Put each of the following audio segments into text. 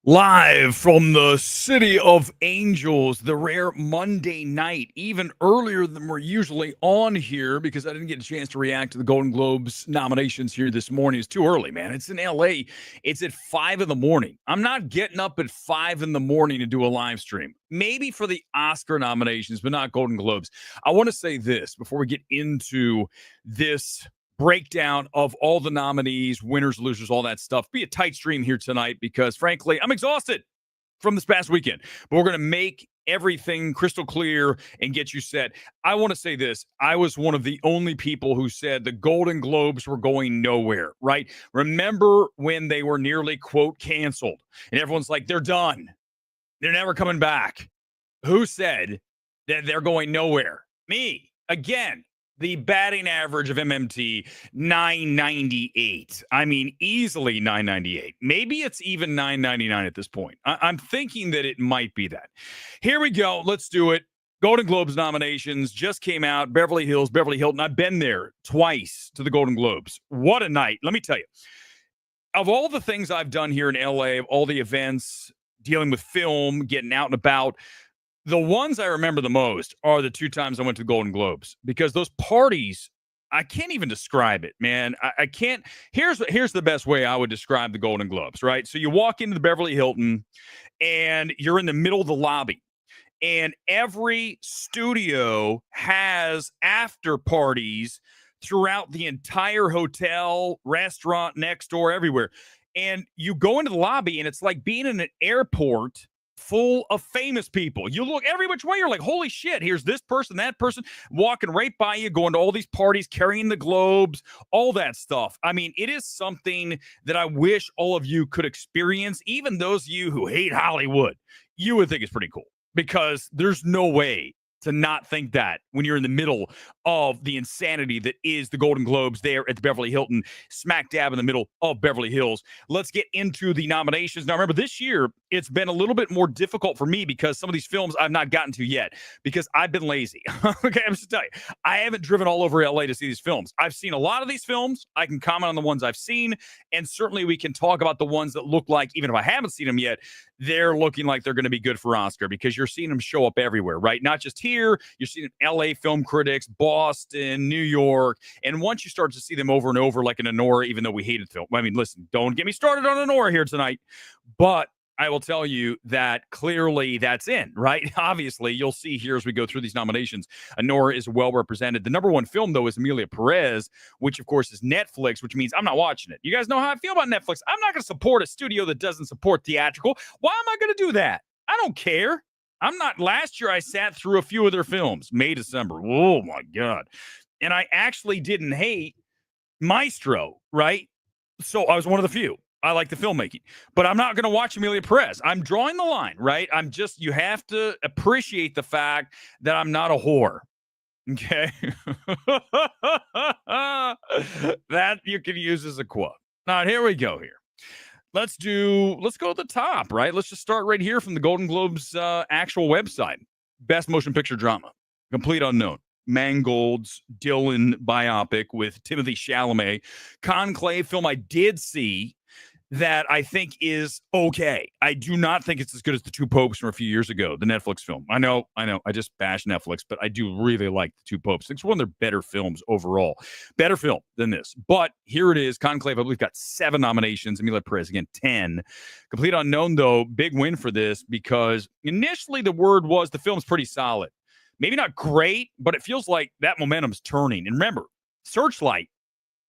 Live from the City of Angels, the rare Monday night, even earlier than we're usually on here because I didn't get a chance to react to the Golden Globes nominations here this morning. It's too early, man. It's in LA. It's at 5 in the morning. I'm not getting up at 5 in the morning to do a live stream. Maybe for the Oscar nominations, but not Golden Globes. I want to say this before we get into this breakdown of all the nominees, winners, losers, all that stuff. Be a tight stream here tonight because, frankly, I'm exhausted from this past weekend. But we're going to make everything crystal clear and get you set. I want to say this. I was one of the only people who said the Golden Globes were going nowhere, right? Remember when they were nearly, quote, canceled? And everyone's like, they're done. They're never coming back. Who said that they're going nowhere? Me. Again. The batting average of MMT, 998. I mean, easily 998. Maybe it's even 999 at this point. I'm thinking that it might be that. Here we go. Let's do it. Golden Globes nominations just came out. Beverly Hills, Beverly Hilton. I've been there twice to the Golden Globes. What a night. Let me tell you. Of all the things I've done here in LA, all the events, dealing with film, getting out and about, the ones I remember the most are the two times I went to the Golden Globes because those parties, I can't even describe it, man. I can't. Here's the best way I would describe the Golden Globes, right? So you walk into the Beverly Hilton and you're in the middle of the lobby, and every studio has after parties throughout the entire hotel, restaurant, next door, everywhere. And you go into the lobby and it's like being in an airport full of famous people. You look every which way, you're like, holy shit, here's this person, that person walking right by you, going to all these parties, carrying the globes, all that stuff. I mean, it is something that I wish all of you could experience. Even those of you who hate Hollywood, you would think it's pretty cool because there's no way to not think that when you're in the middle of the insanity that is the Golden Globes there at the Beverly Hilton, smack dab in the middle of Beverly Hills. Let's get into the nominations. Now, remember, this year, it's been a little bit more difficult for me because some of these films I've not gotten to yet because I've been lazy. Okay, I'm just telling you, I haven't driven all over LA to see these films. I've seen a lot of these films. I can comment on the ones I've seen, and certainly we can talk about the ones that look like, even if I haven't seen them yet, they're looking like they're going to be good for Oscar because you're seeing them show up everywhere, right? Not just here. You're seeing LA film critics, Boston, New York. And once you start to see them over and over, like in Anora, even though we hated film. I mean, listen, don't get me started on Anora here tonight. But I will tell you that clearly that's in, right? Obviously, you'll see here as we go through these nominations, Anora is well represented. The number one film, though, is Emilia Perez, which, of course, is Netflix, which means I'm not watching it. You guys know how I feel about Netflix. I'm not going to support a studio that doesn't support theatrical. Why am I going to do that? I don't care. I'm not. Last year, I sat through a few of their films, May, December. Oh, my God. And I actually didn't hate Maestro, right? So I was one of the few. I like the filmmaking, but I'm not going to watch Emilia Perez. I'm drawing the line, right? You have to appreciate the fact that I'm not a whore. Okay. That you can use as a quote. All right, here we go here. Let's go to the top, right? Let's just start right here from the Golden Globes actual website. Best motion picture drama, Complete Unknown. Mangold's Dylan biopic with Timothée Chalamet. Conclave film I did see that I think is okay. I do not think it's as good as The Two Popes from a few years ago, the Netflix film. I know. I just bash Netflix, but I do really like The Two Popes. It's one of their better films overall. Better film than this. But here it is. Conclave, I believe, got 7 nominations. Emilia Perez, again, 10. Complete Unknown, though, big win for this because initially the word was the film's pretty solid. Maybe not great, but it feels like that momentum's turning. And remember, Searchlight,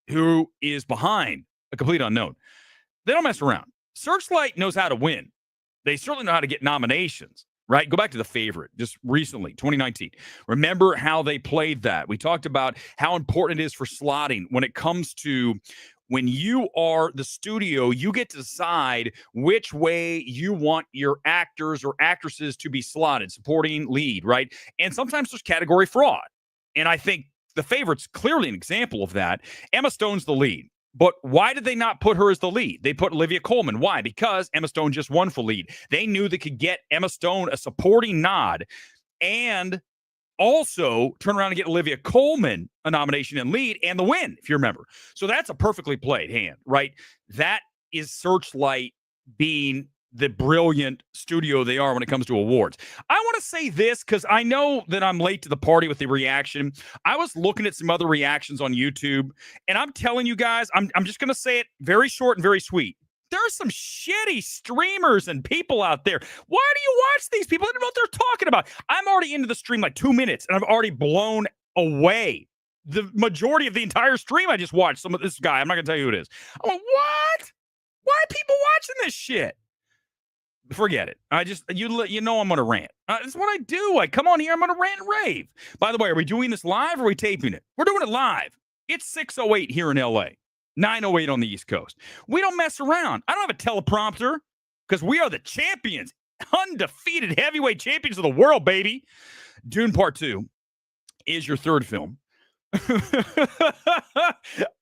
who is behind A Complete Unknown, they don't mess around. Searchlight knows how to win. They certainly know how to get nominations, right? Go back to The Favorite just recently, 2019. Remember how they played that. We talked about how important it is for slotting when it comes to when you are the studio, you get to decide which way you want your actors or actresses to be slotted, supporting, lead, right? And sometimes there's category fraud. And I think The Favorite's clearly an example of that. Emma Stone's the lead. But why did they not put her as the lead? They put Olivia Colman. Why? Because Emma Stone just won for lead. They knew they could get Emma Stone a supporting nod and also turn around and get Olivia Colman a nomination and lead and the win, if you remember. So that's a perfectly played hand, right? That is Searchlight being the brilliant studio they are when it comes to awards. I want to say this because I know that I'm late to the party with the reaction. I was looking at some other reactions on YouTube, and I'm telling you guys, I'm just going to say it very short and very sweet. There are some shitty streamers and people out there. Why do you watch these people? I don't know what they're talking about. I'm already into the stream like 2 minutes, and I've already blown away the majority of the entire stream. I just watched some of this guy. I'm not going to tell you who it is. I'm like, what? Why are people watching this shit? Forget it. I just, you know I'm going to rant. That's what I do. I come on here, I'm going to rant and rave. By the way, are we doing this live or are we taping it? We're doing it live. It's 6:08 here in LA, 9:08 on the East Coast. We don't mess around. I don't have a teleprompter because we are the champions, undefeated heavyweight champions of the world, baby. Dune Part 2 is your third film.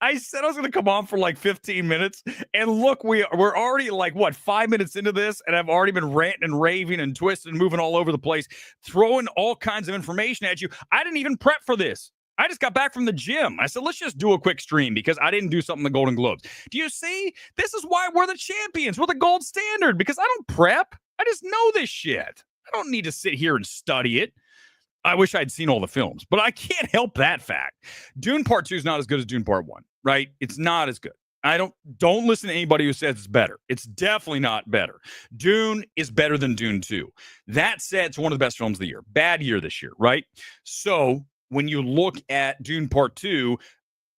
I said I was going to come on for like 15 minutes, and look, we're already like, what, 5 minutes into this, and I've already been ranting and raving and twisting and moving all over the place, throwing all kinds of information at you. I didn't even prep for this. I just got back from the gym. I said, let's just do a quick stream because I didn't do something in the Golden Globes. Do you see? This is why we're the champions. We're the gold standard because I don't prep. I just know this shit. I don't need to sit here and study it. I wish I'd seen all the films, but I can't help that fact. Dune Part 2 is not as good as Dune Part 1, right? It's not as good. Don't listen to anybody who says it's better. It's definitely not better. Dune is better than Dune 2. That said, it's one of the best films of the year. Bad year this year, right? So when you look at Dune Part 2,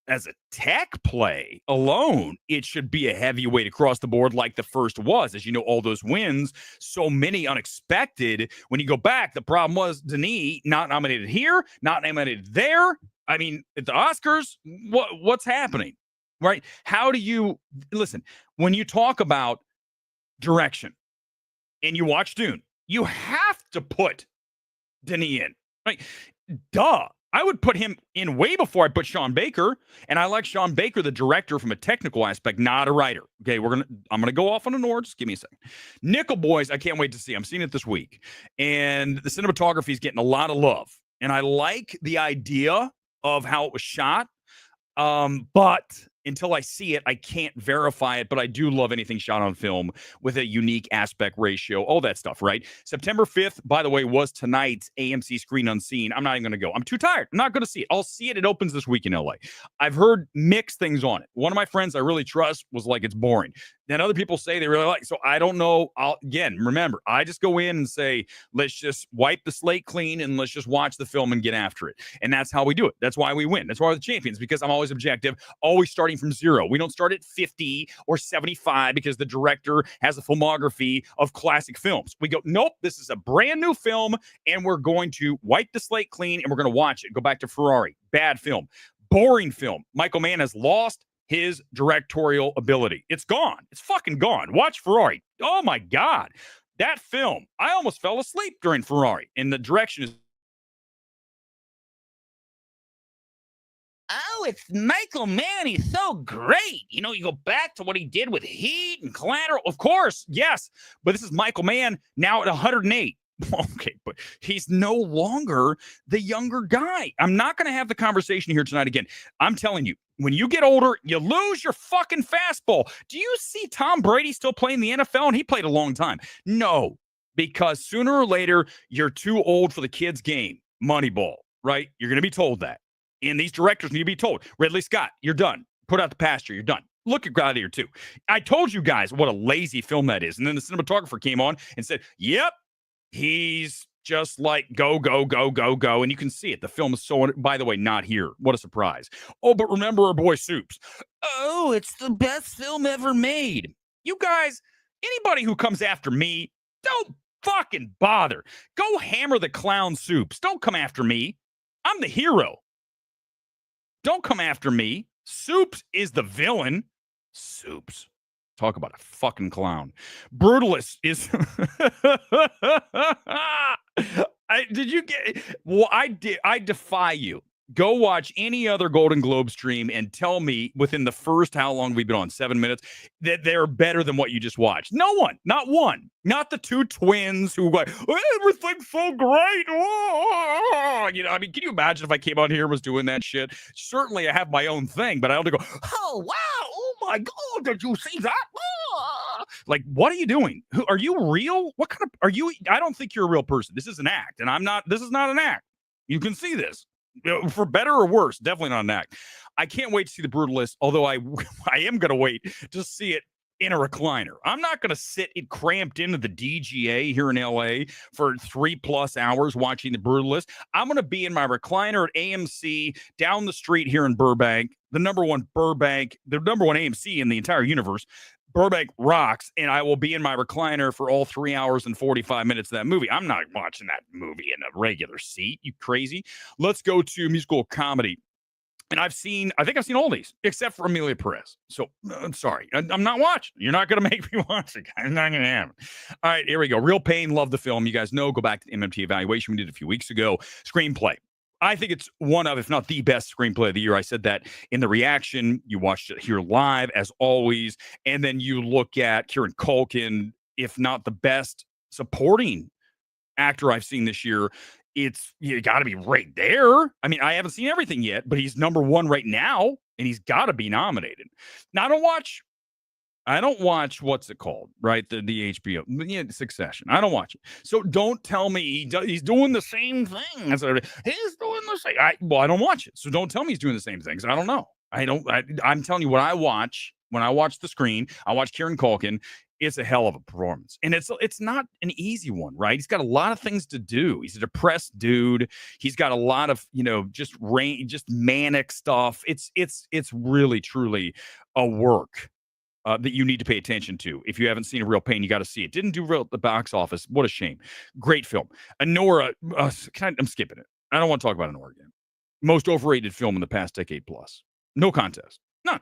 as a tech play alone, it should be a heavyweight across the board like the first was. As you know, all those wins, so many unexpected. When you go back, the problem was Denis not nominated here, not nominated there. I mean, at the Oscars, what's happening, right? How do you listen when you talk about direction and you watch Dune? You have to put Denis in, right? Duh. I would put him in way before I put Sean Baker, and I like Sean Baker, the director, from a technical aspect, not a writer. Okay, I'm gonna go off on an order. Just give me a second. Nickel Boys, I can't wait to see. I'm seeing it this week, and the cinematography is getting a lot of love, and I like the idea of how it was shot. But until I see it, I can't verify it, but I do love anything shot on film with a unique aspect ratio, all that stuff, right? September 5th, by the way, was tonight's AMC Screen Unseen. I'm not even going to go. I'm too tired. I'm not going to see it. I'll see it. It opens this week in LA. I've heard mixed things on it. One of my friends I really trust was like, it's boring. Then other people say they really like it. So I don't know. Again, remember, I just go in and say, let's just wipe the slate clean and let's just watch the film and get after it. And that's how we do it. That's why we win. That's why we're the champions, because I'm always objective, always starting from zero. We don't start at 50 or 75 because the director has a filmography of classic films. We go, nope, this is a brand new film and we're going to wipe the slate clean and we're going to watch it. Go back to Ferrari. Bad film. Boring film. Michael Mann has lost his directorial ability. It's gone. It's fucking gone. Watch Ferrari. Oh my God. That film, I almost fell asleep during Ferrari. And the direction is, oh, it's Michael Mann. He's so great. You know, you go back to what he did with Heat and Collateral. Of course, yes. But this is Michael Mann now at 108. Okay, but he's no longer the younger guy. I'm not going to have the conversation here tonight again. I'm telling you, when you get older, you lose your fucking fastball. Do you see Tom Brady still playing the NFL? And he played a long time. No, because sooner or later, you're too old for the kids' game. Moneyball, right? You're going to be told that. And these directors need to be told, Ridley Scott, you're done. Put out the pasture. You're done. Look at Gladiator 2. I told you guys what a lazy film that is. And then the cinematographer came on and said, yep, he's just like go, go, go, go, go. And you can see it. The film is so, by the way, not here. What a surprise. Oh, but remember our boy Soups. Oh, it's the best film ever made. You guys, anybody who comes after me, don't fucking bother. Go hammer the clown Soups. Don't come after me. I'm the hero. Don't come after me. Soups is the villain. Soups. Talk about a fucking clown. Brutalist is. Did you get? Well, I did. I defy you. Go watch any other Golden Globe stream and tell me within the first, how long we've been on, 7 minutes, that they're better than what you just watched. No one, not one, not the two twins who like, everything's so great. Oh, you know, I mean, can you imagine if I came on here and was doing that shit? Certainly I have my own thing, but I don't go, oh, wow. Oh my God, did you see that? Oh, Like, what are you doing? Who are you real? What kind of are you? I don't think you're a real person. This is an act, and I'm not. This is not an act. You can see this. For better or worse, definitely not an act. I can't wait to see The Brutalist, although I am going to wait to see it in a recliner. I'm not going to sit it cramped into the DGA here in LA for 3+ hours watching The Brutalist. I'm going to be in my recliner at AMC down the street here in Burbank, the number one AMC in the entire universe. Burbank rocks, and I will be in my recliner for all 3 hours and 45 minutes of that movie. I'm not watching that movie in a regular seat. You crazy? Let's go to musical comedy. And I think I've seen all these except for Amelia Perez. So I'm sorry. I'm not watching. You're not going to make me watch it. I'm not going to happen. All right, here we go. Real Pain. Love the film. You guys know. Go back to the MMT evaluation we did a few weeks ago. Screenplay. I think it's one of, if not the best screenplay of the year. I said that in the reaction. You watched it here live, as always. And then you look at Kieran Culkin, if not the best supporting actor I've seen this year. You got to be right there. I mean, I haven't seen everything yet, but he's number one right now, and he's got to be nominated. Now, I don't watch what's it called, right? The HBO, Succession. I don't watch it. So don't tell me he's doing the same thing. He's doing the same. I don't watch it. So don't tell me he's doing the same things. I don't know. I'm telling you what I watch when I watch the screen. I watch Kieran Culkin. It's a hell of a performance, and it's not an easy one, right? He's got a lot of things to do. He's a depressed dude. He's got a lot of just manic stuff. It's really truly a work that you need to pay attention to. If you haven't seen A Real Pain, you got to see it. Didn't do real at the box office. What a shame. Great film. Anora, I'm skipping it. I don't want to talk about Anora again. Most overrated film in the past decade plus. No contest. None.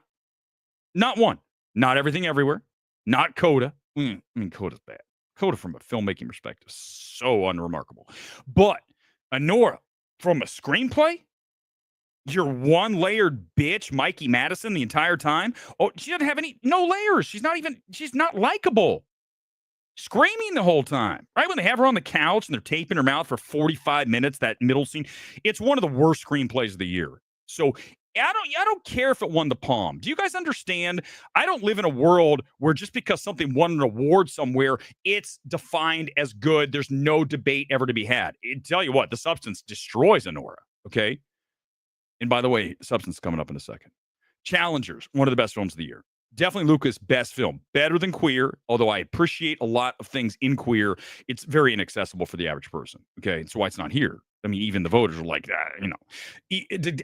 Not one. Not Everything Everywhere. Not Coda. I mean, Coda's bad. Coda from a filmmaking perspective, so unremarkable. But Anora, from a screenplay, your one-layered bitch, Mikey Madison, the entire time. Oh, she doesn't have no layers. She's not likable. Screaming the whole time, right? When they have her on the couch and they're taping her mouth for 45 minutes, that middle scene, it's one of the worst screenplays of the year. So I don't care if it won the Palm. Do you guys understand? I don't live in a world where just because something won an award somewhere, it's defined as good. There's no debate ever to be had. I tell you what, The Substance destroys Anora, okay? And by the way, Substance coming up in a second. Challengers, one of the best films of the year. Definitely Lucas' best film. Better than Queer, although I appreciate a lot of things in Queer. It's very inaccessible for the average person, okay? That's why it's not here. I mean, even the voters are like that,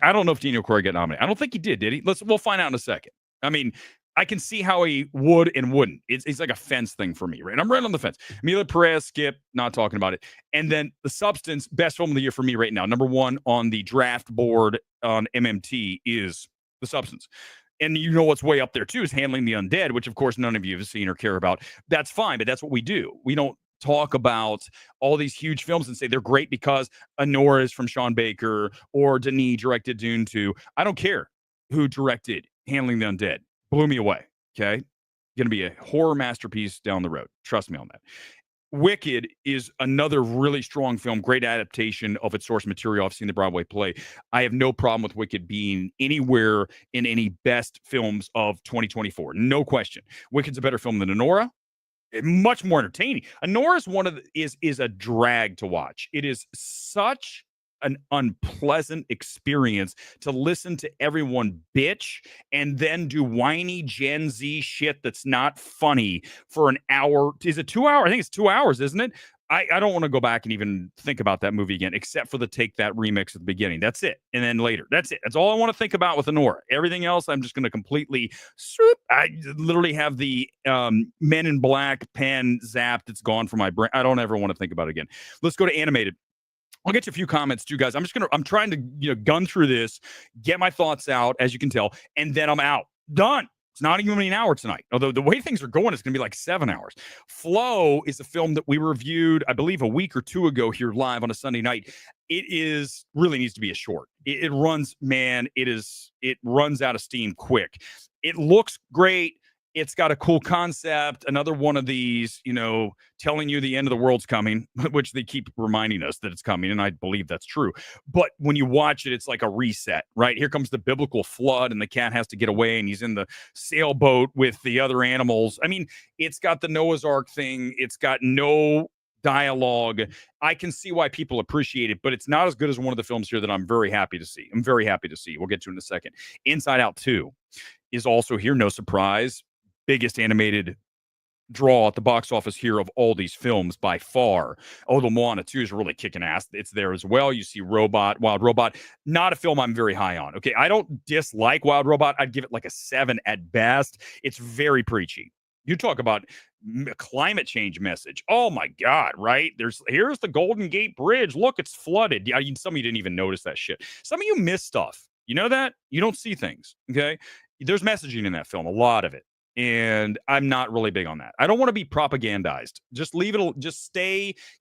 I don't know if Daniel Craig got nominated. I don't think he did he? We'll find out in a second. I mean, I can see how he would and wouldn't. It's like a fence thing for me, right? I'm right on the fence. Amelia Perez, skip, not talking about it. And then The Substance, best film of the year for me right now. Number one on the draft board on MMT is The Substance. And you know what's way up there, too, is Handling the Undead, which, of course, none of you have seen or care about. That's fine, but that's what we do. We don't talk about all these huge films and say they're great because Anora is from Sean Baker or Denis directed Dune 2. I don't care who directed Handling the Undead. Blew me away, okay? Going to be a horror masterpiece down the road. Trust me on that. Wicked is another really strong film, great adaptation of its source material. I've seen the Broadway play. I have no problem with Wicked being anywhere in any best films of 2024. No question. Wicked's a better film than Anora. Much more entertaining. Anora is a drag to watch. It is such an unpleasant experience to listen to everyone bitch and then do whiny Gen Z shit that's not funny for an hour. Is it 2 hours? I think it's 2 hours, isn't it? I don't want to go back and even think about that movie again, except for the Take That remix at the beginning. That's it. And then later. That's it. That's all I want to think about with Anora. Everything else, I'm just going to completely swoop. I literally have the Men in Black pen zapped. It's gone from my brain. I don't ever want to think about it again. Let's go to animated. I'll get you a few comments too, guys. I'm trying to gun through this, get my thoughts out, as you can tell, and then I'm out. Done. It's not even an hour tonight. Although the way things are going, it's going to be like 7 hours. Flow is a film that we reviewed, I believe, a week or two ago here live on a Sunday night. It really needs to be a short. It runs out of steam quick. It looks great. It's got a cool concept. Another one of these, telling you the end of the world's coming, which they keep reminding us that it's coming. And I believe that's true. But when you watch it, it's like a reset, right? Here comes the biblical flood, and the cat has to get away, and he's in the sailboat with the other animals. I mean, it's got the Noah's Ark thing. It's got no dialogue. I can see why people appreciate it, but it's not as good as one of the films here that I'm very happy to see. I'm very happy to see. We'll get to in a second. Inside Out 2 is also here, no surprise. Biggest animated draw at the box office here of all these films by far. Although Moana 2 is really kicking ass. It's there as well. You see Wild Robot, not a film I'm very high on. Okay, I don't dislike Wild Robot. I'd give it like a 7 at best. It's very preachy. You talk about climate change message. Oh my God, right? Here's the Golden Gate Bridge. Look, it's flooded. Yeah, some of you didn't even notice that shit. Some of you miss stuff. You know that? You don't see things. Okay. There's messaging in that film, a lot of it. And I'm not really big on that. I don't want to be propagandized. Just leave it. Just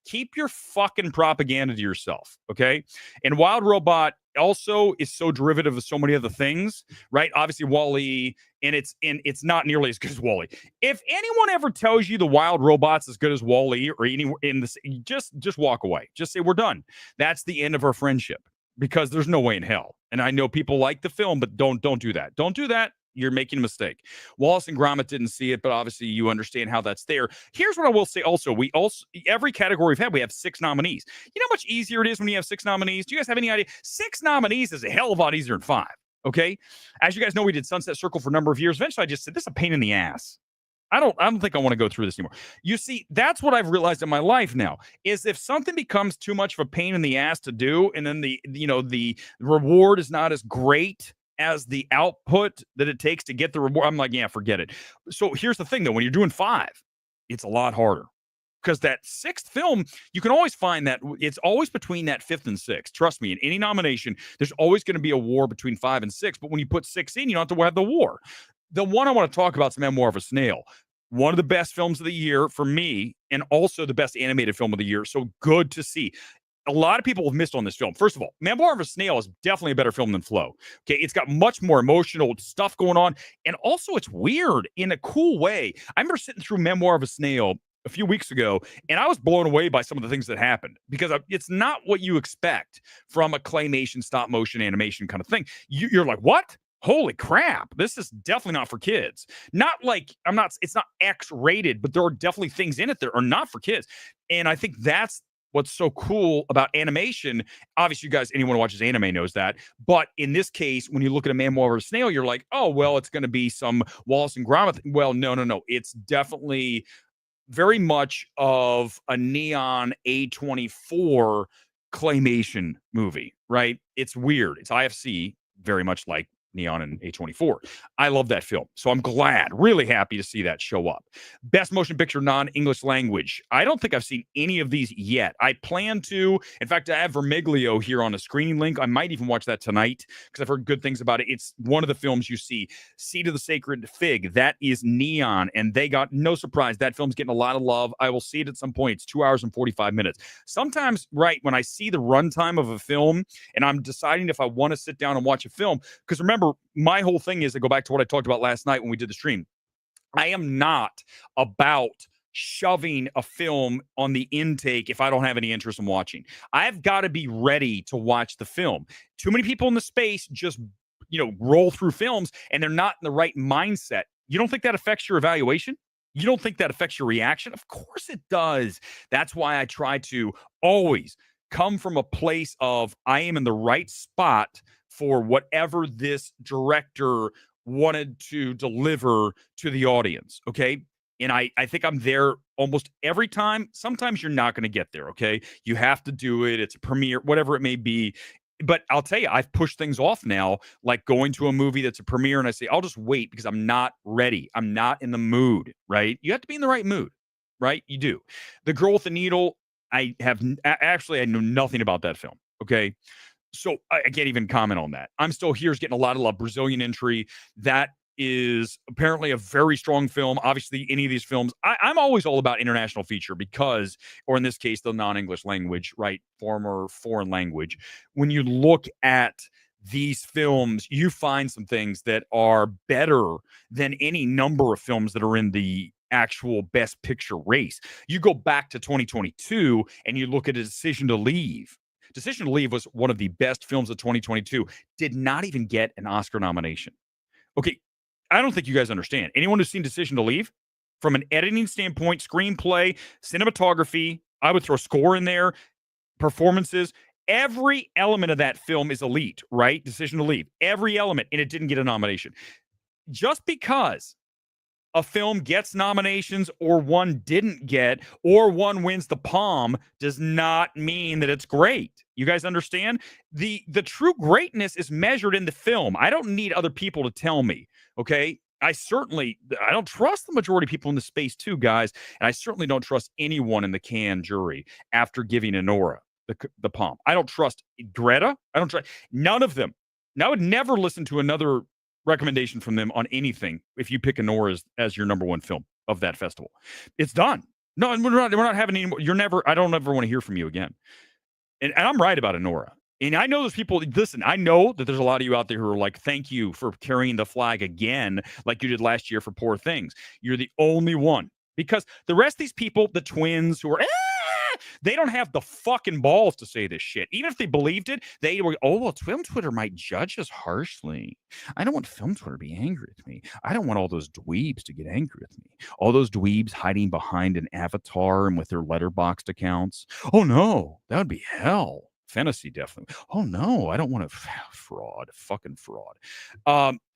keep your fucking propaganda to yourself. Okay. And Wild Robot also is so derivative of so many other things, right? Obviously, Wall-E, and it's not nearly as good as Wall-E. If anyone ever tells you the Wild Robot's as good as Wall-E or any in this, just walk away. Just say we're done. That's the end of our friendship, because there's no way in hell. And I know people like the film, but don't do that. Don't do that. You're making a mistake. Wallace and Gromit didn't see it, but obviously you understand how that's there. Here's what I will say also. Every category we've had, we have 6 nominees. You know how much easier it is when you have 6 nominees? Do you guys have any idea? 6 nominees is a hell of a lot easier than 5. Okay. As you guys know, we did Sunset Circle for a number of years. Eventually I just said, this is a pain in the ass. I don't think I want to go through this anymore. You see, that's what I've realized in my life now, is if something becomes too much of a pain in the ass to do, and then the reward is not as great as the output that it takes to get the reward, I'm like, yeah, forget it. So here's the thing, though. When you're doing 5, it's a lot harder, because that 6th film, you can always find that it's always between that 5th and 6th. Trust me, in any nomination, there's always going to be a war between 5 and 6. But when you put 6 in, you don't have to have the war. The one I want to talk about is Memoir of a Snail. One of the best films of the year for me, and also the best animated film of the year. So good to see. A lot of people have missed on this film. First of all, Memoir of a Snail is definitely a better film than Flow. Okay, it's got much more emotional stuff going on, and also it's weird in a cool way. I remember sitting through Memoir of a Snail a few weeks ago, and I was blown away by some of the things that happened, because it's not what you expect from a claymation, stop motion animation kind of thing. You're like, what? Holy crap, this is definitely not for kids. Not like it's not X-rated, but there are definitely things in it that are not for kids. And I think that's what's so cool about animation. Obviously, you guys, anyone who watches anime knows that. But in this case, when you look at a Memoir of a Snail, you're like, oh, well, it's going to be some Wallace and Gromit. Well, no. It's definitely very much of a neon A24 claymation movie, right? It's weird. It's IFC, very much like Neon and A24. I love that film. So I'm glad, really happy to see that show up. Best motion picture non-English language. I don't think I've seen any of these yet. I plan to. In fact, I have Vermiglio here on a screening link. I might even watch that tonight, because I've heard good things about it. It's one of the films you see. Seed of the Sacred Fig. That is Neon, and they got, no surprise, that film's getting a lot of love. I will see it at some point. It's 2 hours and 45 minutes. Sometimes, right, when I see the runtime of a film and I'm deciding if I want to sit down and watch a film, because remember, my whole thing is to go back to what I talked about last night when we did the stream. I am not about shoving a film on the intake if I don't have any interest in watching. I've got to be ready to watch the film. Too many people in the space just, roll through films, and they're not in the right mindset. You don't think that affects your evaluation? You don't think that affects your reaction? Of course it does. That's why I try to always come from a place of I am in the right spot for whatever this director wanted to deliver to the audience, okay? And I think I'm there almost every time. Sometimes you're not going to get there, okay? You have to do it. It's a premiere, whatever it may be. But I'll tell you, I've pushed things off now, like going to a movie that's a premiere, and I say, I'll just wait because I'm not ready. I'm not in the mood, right? You have to be in the right mood, right? You do. The Girl with the Needle, I know nothing about that film, okay? So I can't even comment on that. I'm Still Here is getting a lot of love. Brazilian Entry, that is apparently a very strong film. Obviously, any of these films, I'm always all about international feature because, or in this case, the non-English language, right? Former foreign language. When you look at these films, you find some things that are better than any number of films that are in the actual best picture race. You go back to 2022 and you look at A Decision to Leave. Decision to Leave was one of the best films of 2022, did not even get an Oscar nomination. Okay, I don't think you guys understand. Anyone who's seen Decision to Leave, from an editing standpoint, screenplay, cinematography, I would throw score in there, performances, every element of that film is elite, right? Decision to Leave, every element, and it didn't get a nomination. Just because a film gets nominations or one didn't get, or one wins the Palm, does not mean that it's great. You guys understand? The true greatness is measured in the film. I don't need other people to tell me, okay? I don't trust the majority of people in the space too, guys, and I certainly don't trust anyone in the Cannes jury after giving Honora the Palm. I don't trust Greta. I don't trust none of them. Now, I would never listen to another recommendation from them on anything if you pick Honora as your number one film of that festival. It's done. No, we're not having any more. I don't ever want to hear from you again. And I'm right about Honora. And I know there's people, listen, I know that there's a lot of you out there who are like, thank you for carrying the flag again, like you did last year for Poor Things. You're the only one. Because the rest of these people, the twins who are, they don't have the fucking balls to say this shit. Even if they believed it, they were, well, film Twitter might judge us harshly. I don't want film Twitter to be angry with me. I don't want all those dweebs to get angry with me. All those dweebs hiding behind an avatar and with their letterboxed accounts. Oh, no, that would be hell. Fantasy, definitely. Oh, no, I don't want to. Fraud. Fucking fraud.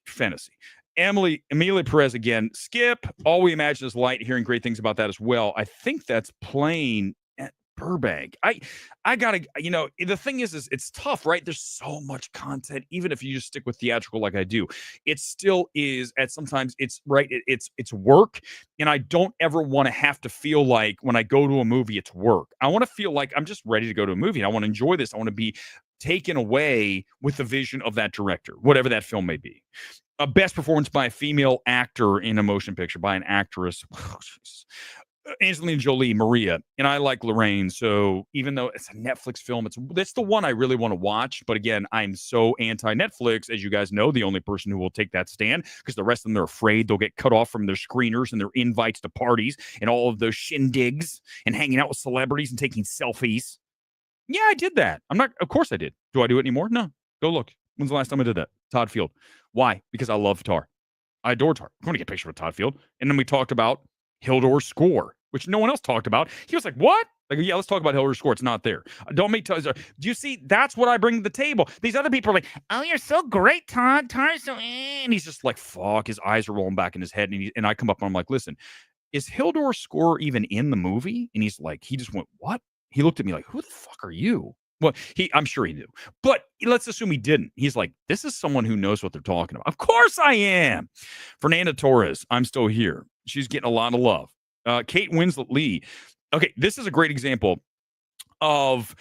Fantasy. Amelia Perez again. Skip. All We Imagine Is Light. Hearing great things about that as well. I think that's playing at Burbank. I gotta, the thing is it's tough, right? There's so much content, even if you just stick with theatrical like I do. It still is, at sometimes it's right, it's work. And I don't ever want to have to feel like when I go to a movie, it's work. I want to feel like I'm just ready to go to a movie and I want to enjoy this. I want to be taken away with the vision of that director, whatever that film may be. A best performance by a female actor in a motion picture, by an actress. Angelina Jolie, Maria, and I like Lorraine. So even though it's a Netflix film, it's the one I really want to watch. But again, I'm so anti-Netflix, as you guys know, the only person who will take that stand, because the rest of them, they're afraid they'll get cut off from their screeners and their invites to parties and all of those shindigs and hanging out with celebrities and taking selfies. Yeah, I did that. Of course I did. Do I do it anymore? No. Go look. When's the last time I did that? Todd Field. Why? Because I love Tar. I adore Tar. I'm going to get a picture with Todd Field. And then we talked about Hildor's score, which no one else talked about. He was like, what? Like, yeah, let's talk about Hildor's score. It's not there. Don't make do you see? That's what I bring to the table. These other people are like, oh, you're so great, Todd. Todd's so, and he's just like, fuck. His eyes are rolling back in his head. And I come up and I'm like, listen, is Hildor's score even in the movie? And he's like, he just went, what? He looked at me like, who the fuck are you? Well, I'm sure he knew, but let's assume he didn't. He's like, this is someone who knows what they're talking about. Of course I am. Fernanda Torres, I'm still here. She's getting a lot of love. Kate Winslet Lee. Okay, this is a great example of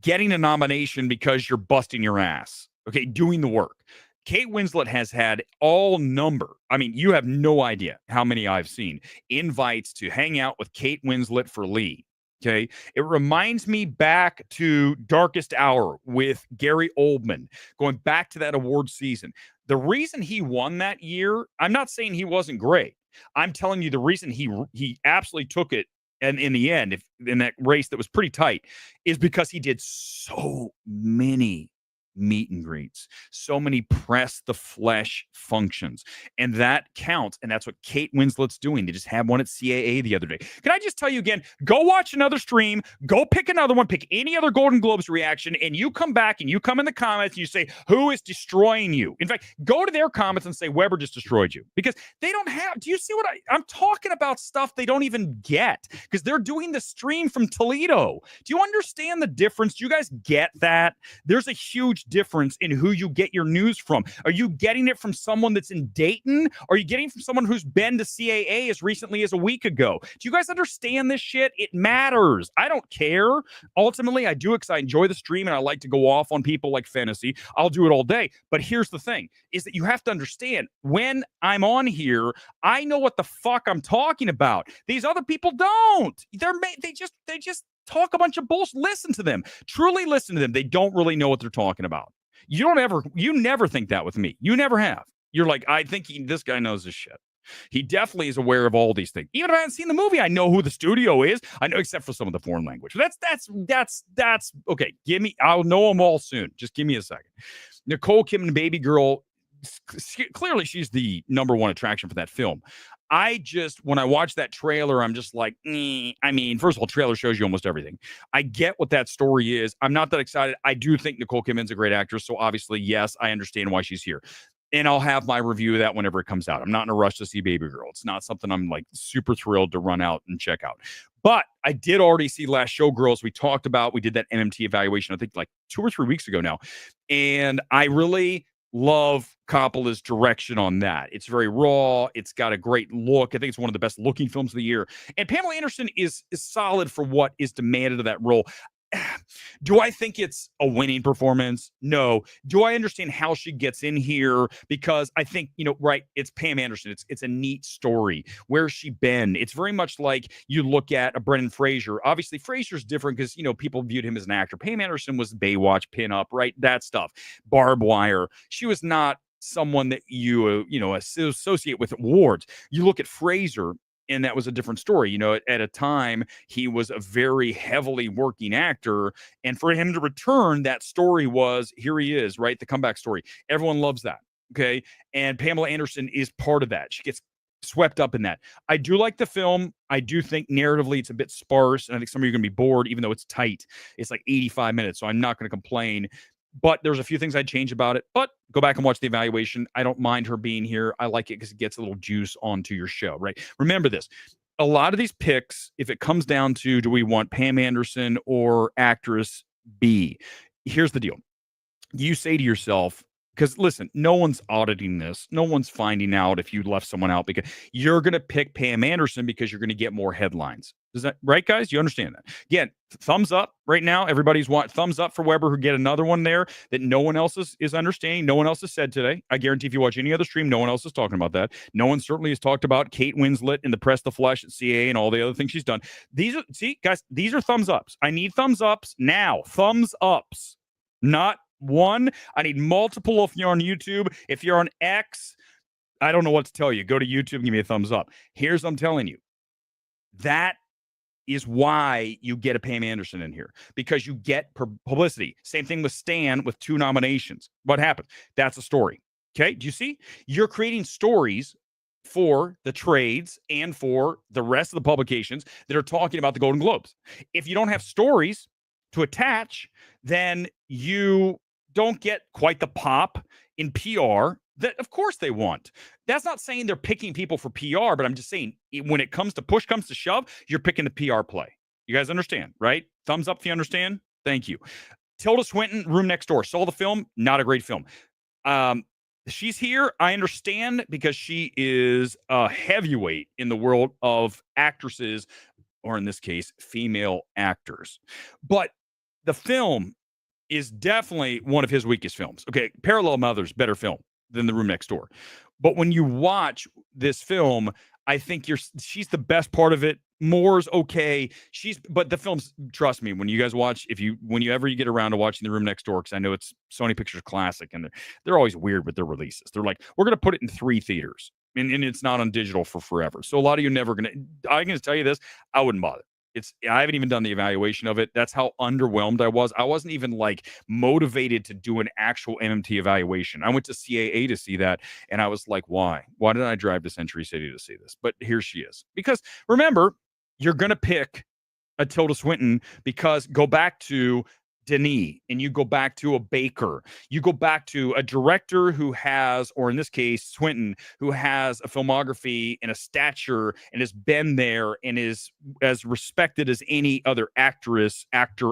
getting a nomination because you're busting your ass. Okay, doing the work. Kate Winslet has had you have no idea how many I've seen, invites to hang out with Kate Winslet for Lee. Okay. It reminds me back to Darkest Hour with Gary Oldman, going back to that award season. The reason he won that year, I'm not saying he wasn't great. I'm telling you the reason he absolutely took it, and in the end, in that race that was pretty tight, is because he did so many meet and greets, so many press the flesh functions, and that counts. And that's what Kate Winslet's doing. They just had one at CAA the other day. Can I just tell you again, go watch another stream, go pick another one, pick any other Golden Globes reaction, and you come back and you come in the comments and you say, who is destroying you? In fact, go to their comments and say, Weber just destroyed you, because they don't have, do you see what I'm talking about? Stuff they don't even get, because they're doing the stream from Toledo. Do you understand the difference? Do you guys get that? There's a huge difference in who you get your news from. Are you getting it from someone that's in Dayton? Or are you getting it from someone who's been to CAA as recently as a week ago? Do you guys understand this shit? It matters. I don't care. Ultimately, I do, because I enjoy the stream and I like to go off on people like fantasy. I'll do it all day. But here's the thing, is that you have to understand, when I'm on here, I know what the fuck I'm talking about. These other people don't. They just talk a bunch of bullshit. Listen to them. Truly listen to them. They don't really know what they're talking about. You never think that with me. You never have. You're like, I think this guy knows his shit. He definitely is aware of all these things. Even if I haven't seen the movie, I know who the studio is. I know, except for some of the foreign language. That's okay. I'll know them all soon. Just give me a second. Nicole Kidman, Baby Girl. Clearly, she's the number one attraction for that film. When I watch that trailer, I'm just like, I mean, first of all, trailer shows you almost everything. I get what that story is. I'm not that excited. I do think Nicole Kidman's a great actress. So obviously, yes, I understand why she's here. And I'll have my review of that whenever it comes out. I'm not in a rush to see Baby Girl. It's not something I'm like super thrilled to run out and check out. But I did already see Last Showgirls. We talked about, we did that MMT evaluation, I think like 2 or 3 weeks ago now. And I really love Coppola's direction on that. It's very raw. It's got a great look. I think it's one of the best looking films of the year. And Pamela Anderson is solid for what is demanded of that role. Do I think it's a winning performance? No. Do I understand how she gets in here? Because I think, right, it's Pam Anderson. It's a neat story. Where's she been? It's very much like you look at a Brendan Fraser. Obviously, Fraser's different because, people viewed him as an actor. Pam Anderson was Baywatch, pinup, right? That stuff. Barbed Wire. She was not someone that you associate with awards. You look at Fraser, and that was a different story. At a time, he was a very heavily working actor. And for him to return, that story was, here he is, right? The comeback story. Everyone loves that. Okay. And Pamela Anderson is part of that. She gets swept up in that. I do like the film. I do think narratively it's a bit sparse. And I think some of you are going to be bored, even though it's tight. It's like 85 minutes. So I'm not going to complain. But there's a few things I'd change about it. But go back and watch the evaluation. I don't mind her being here. I like it because it gets a little juice onto your show, right? Remember this. A lot of these picks, if it comes down to do we want Pam Anderson or actress B, here's the deal. You say to yourself, because listen, no one's auditing this. No one's finding out if you left someone out, because you're going to pick Pam Anderson because you're going to get more headlines. Is that right, guys? You understand that? Again, thumbs up right now. Everybody's thumbs up for Weber, who get another one there that no one else is understanding. No one else has said today. I guarantee if you watch any other stream, no one else is talking about that. No one certainly has talked about Kate Winslet in The Press the Flesh at CA and all the other things she's done. These are thumbs ups. I need thumbs ups now. Thumbs ups, not one. I need multiple if you're on YouTube. If you're on X, I don't know what to tell you. Go to YouTube and give me a thumbs up. Here's what I'm telling you. That is why you get a Pam Anderson in here, because you get publicity. Same thing with Stan with 2 nominations. What happened? That's a story. Okay. Do you see? You're creating stories for the trades and for the rest of the publications that are talking about the Golden Globes. If you don't have stories to attach, then you don't get quite the pop in PR that of course they want. That's not saying they're picking people for PR, but I'm just saying when it comes to push comes to shove, you're picking the PR play. You guys understand, right? Thumbs up if you understand. Thank you. Tilda Swinton, Room Next Door. Saw the film. Not a great film. She's here. I understand, because she is a heavyweight in the world of actresses, or in this case, female actors. But the film is definitely one of his weakest films. Okay, Parallel Mothers, better film than The Room Next Door. But when you watch this film, I think she's the best part of it. Moore's okay. But the film's, trust me, when you guys watch, whenever you get around to watching The Room Next Door, because I know it's Sony Pictures Classic, and they're always weird with their releases. They're like, we're going to put it in 3 theaters, and it's not on digital for forever. So a lot of you I'm going to tell you this, I wouldn't bother. I haven't even done the evaluation of it. That's how underwhelmed I was. I wasn't even like motivated to do an actual MMT evaluation. I went to CAA to see that, and I was like, why? Why did I drive to Century City to see this? But here she is. Because remember, you're going to pick a Tilda Swinton, because go back to Denis, and you go back to a Baker, you go back to a director who has, or in this case, Swinton, who has a filmography and a stature and has been there and is as respected as any other actor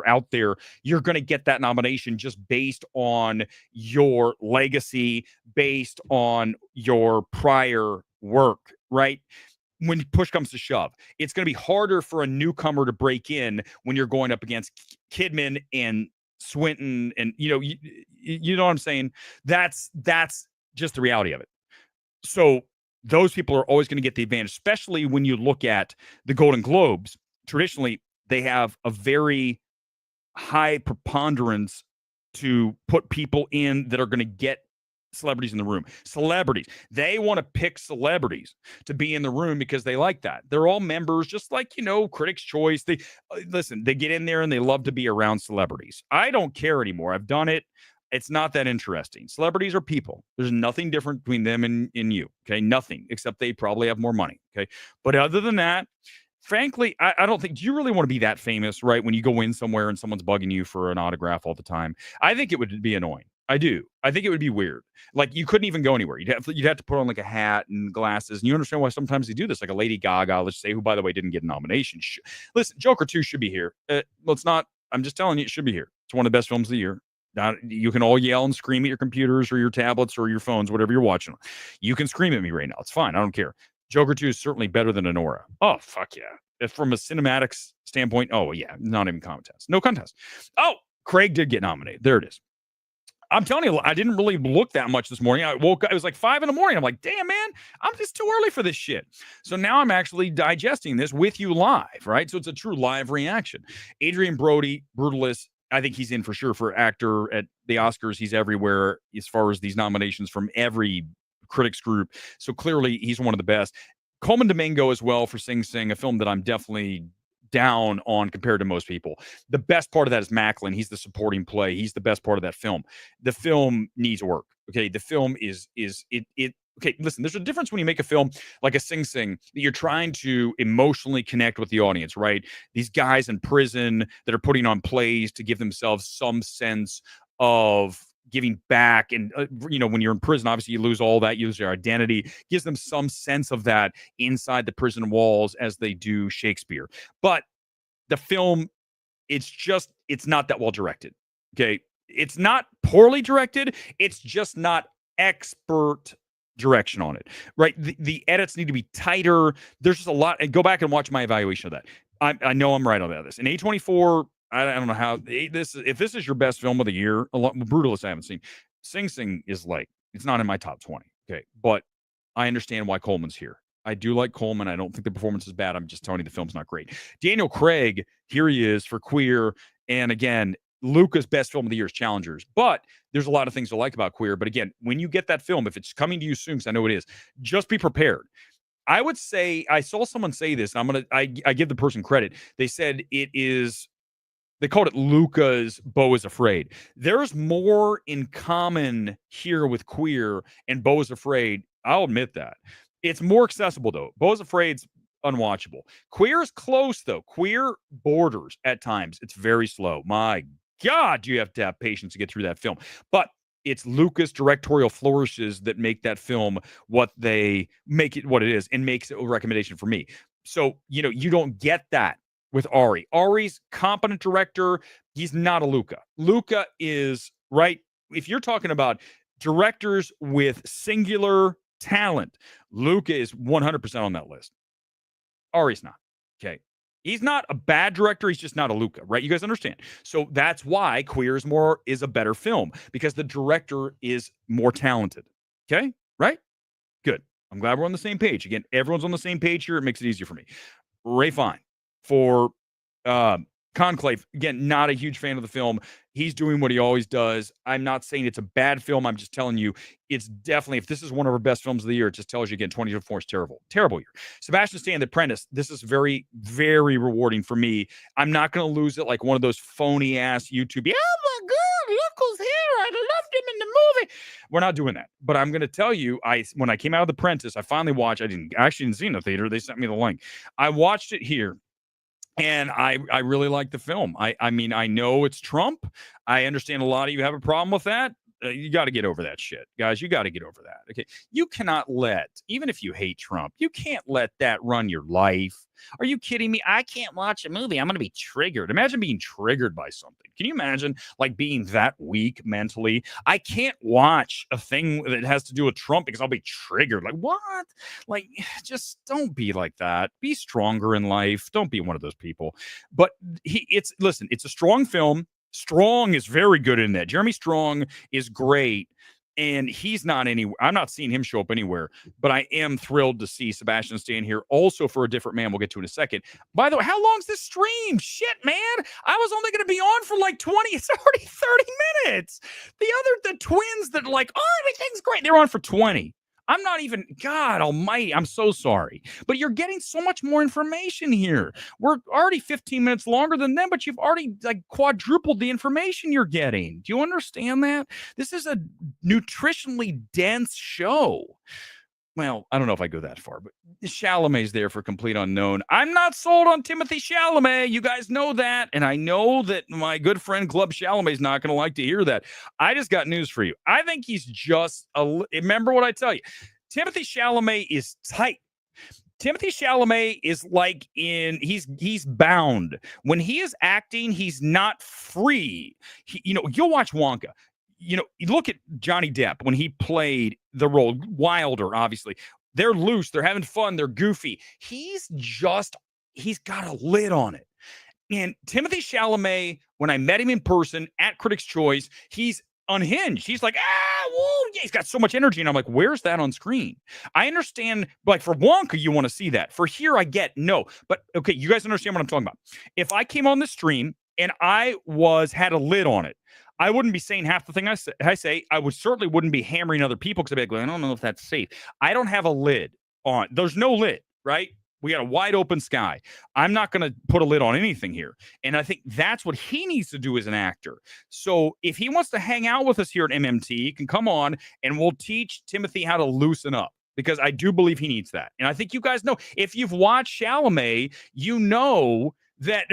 out there. You're going to get that nomination just based on your legacy, based on your prior work, right? When push comes to shove, it's going to be harder for a newcomer to break in when you're going up against Kidman and Swinton, and you know what I'm saying? That's just the reality of it. So those people are always going to get the advantage, especially when you look at the Golden Globes. Traditionally, they have a very high preponderance to put people in that are going to get celebrities in the room. Celebrities. They want to pick celebrities to be in the room because they like that. They're all members, just like, Critics' Choice. They listen, they get in there and they love to be around celebrities. I don't care anymore. I've done it. It's not that interesting. Celebrities are people. There's nothing different between them and you. Okay. Nothing, except they probably have more money. Okay. But other than that, frankly, I don't think, do you really want to be that famous, right? When you go in somewhere and someone's bugging you for an autograph all the time. I think it would be annoying. I do. I think it would be weird. Like, you couldn't even go anywhere. You'd have to put on like a hat and glasses. And you understand why sometimes they do this. Like a Lady Gaga, let's say, who, by the way, didn't get a nomination. Listen, Joker 2 should be here. Let's not. I'm just telling you, it should be here. It's one of the best films of the year. Now, you can all yell and scream at your computers or your tablets or your phones, whatever you're watching. You can scream at me right now. It's fine. I don't care. Joker 2 is certainly better than Anora. Oh, fuck yeah. If from a cinematics standpoint, oh, yeah. Not even contest. No contest. Oh, Craig did get nominated. There it is. I'm telling you, I didn't really look that much this morning. I woke up, it was like 5 a.m. I'm like, damn, man, I'm just too early for this shit. So now I'm actually digesting this with you live, right? So it's a true live reaction. Adrian Brody, Brutalist, I think he's in for sure for actor at the Oscars. He's everywhere as far as these nominations from every critics group. So clearly he's one of the best. Coleman Domingo as well for Sing Sing, a film that I'm definitely down on compared to most people. The best part of that is Macklin. He's the supporting play. He's the best part of that film. The film needs work. Okay. The film is okay, listen, there's a difference when you make a film like a Sing Sing that you're trying to emotionally connect with the audience, right? These guys in prison that are putting on plays to give themselves some sense of giving back. And, when you're in prison, obviously you lose all that, you lose your identity. Gives them some sense of that inside the prison walls as they do Shakespeare. But the film, it's not that well directed. Okay. It's not poorly directed. It's just not expert direction on it, right? The edits need to be tighter. There's just a lot. And go back and watch my evaluation of that. I know I'm right on this. In A24, I don't know how if this is your best film of the year, Brutalist I haven't seen. Sing Sing is like, it's not in my top 20. Okay. But I understand why Coleman's here. I do like Coleman. I don't think the performance is bad. I'm just telling you the film's not great. Daniel Craig, here he is for Queer. And again, Luca's best film of the year is Challengers. But there's a lot of things to like about Queer. But again, when you get that film, if it's coming to you soon, because I know it is, just be prepared. I would say, I saw someone say this. I give the person credit. They said they called it Luca's Beau is Afraid. There's more in common here with Queer and Beau is Afraid. I'll admit that. It's more accessible, though. Beau is Afraid's unwatchable. Queer is close, though. Queer borders at times. It's very slow. My God, you have to have patience to get through that film. But it's Lucas' directorial flourishes that make that film what they make it what it is and makes it a recommendation for me. So, you don't get that with Ari. Ari's competent director. He's not a Luca. Luca is, right? If you're talking about directors with singular talent, Luca is 100% on that list. Ari's not. Okay. He's not a bad director. He's just not a Luca, right? You guys understand. So that's why Queer is a better film, because the director is more talented. Okay. Right? Good. I'm glad we're on the same page. Again, everyone's on the same page here. It makes it easier for me. Ray Fine for Conclave. Again, not a huge fan of the film. He's doing what he always does. I'm not saying it's a bad film. I'm just telling you, it's definitely, if this is one of our best films of the year, it just tells you again, 2024 is terrible. Terrible year. Sebastian Stan, The Apprentice. This is very, very rewarding for me. I'm not going to lose it like one of those phony ass YouTube. Oh my God, look who's here. I loved him in the movie. We're not doing that. But I'm going to tell you, when I came out of The Apprentice, I finally watched. I actually didn't see it in the theater. They sent me the link. I watched it here. And I really like the film. I mean, I know it's Trump. I understand a lot of you have a problem with that. You got to get over that shit, guys. You got to get over that. Okay. You cannot even if you hate Trump, you can't let that run your life. Are you kidding me? I can't watch a movie. I'm going to be triggered. Imagine being triggered by something. Can you imagine like being that weak mentally? I can't watch a thing that has to do with Trump because I'll be triggered. Like, what? Like, just don't be like that. Be stronger in life. Don't be one of those people. But it's a strong film. Strong is very good in that. Jeremy Strong is great. and he's not anywhere. I'm not seeing him show up anywhere, but I am thrilled to see Sebastian Stan here also for A Different Man. We'll get to in a second. By the way, how long's this stream? Shit, man. I was only going to be on for like 20. It's already 30 minutes. The twins that are like, oh, everything's great. They're on for 20. I'm not even, God almighty, I'm so sorry. But you're getting so much more information here. We're already 15 minutes longer than them, but you've already like quadrupled the information you're getting. Do you understand that? This is a nutritionally dense show. Well, I don't know if I go that far, but Chalamet's there for Complete Unknown. I'm not sold on Timothy Chalamet. You guys know that. And I know that my good friend Club Chalamet's not going to like to hear that. I just got news for you. I think he's just remember what I tell you. Timothy Chalamet is tight. Timothy Chalamet is like he's bound. When he is acting, he's not free. You'll watch Wonka. You look at Johnny Depp when he played the role, Wilder, obviously. They're loose. They're having fun. They're goofy. He's got a lid on it. And Timothy Chalamet, when I met him in person at Critics' Choice, he's unhinged. He's like, whoa, yeah, he's got so much energy. And I'm like, where's that on screen? I understand, like for Wonka, you want to see that. For here, I get no. But okay, you guys understand what I'm talking about. If I came on the stream and I had a lid on it, I wouldn't be saying half the thing I say. I certainly wouldn't be hammering other people because I'd be like, I don't know if that's safe. I don't have a lid on. There's no lid, right? We got a wide open sky. I'm not going to put a lid on anything here. And I think that's what he needs to do as an actor. So if he wants to hang out with us here at MMT, he can come on and we'll teach Timothy how to loosen up. Because I do believe he needs that. And I think you guys know, if you've watched Chalamet, you know that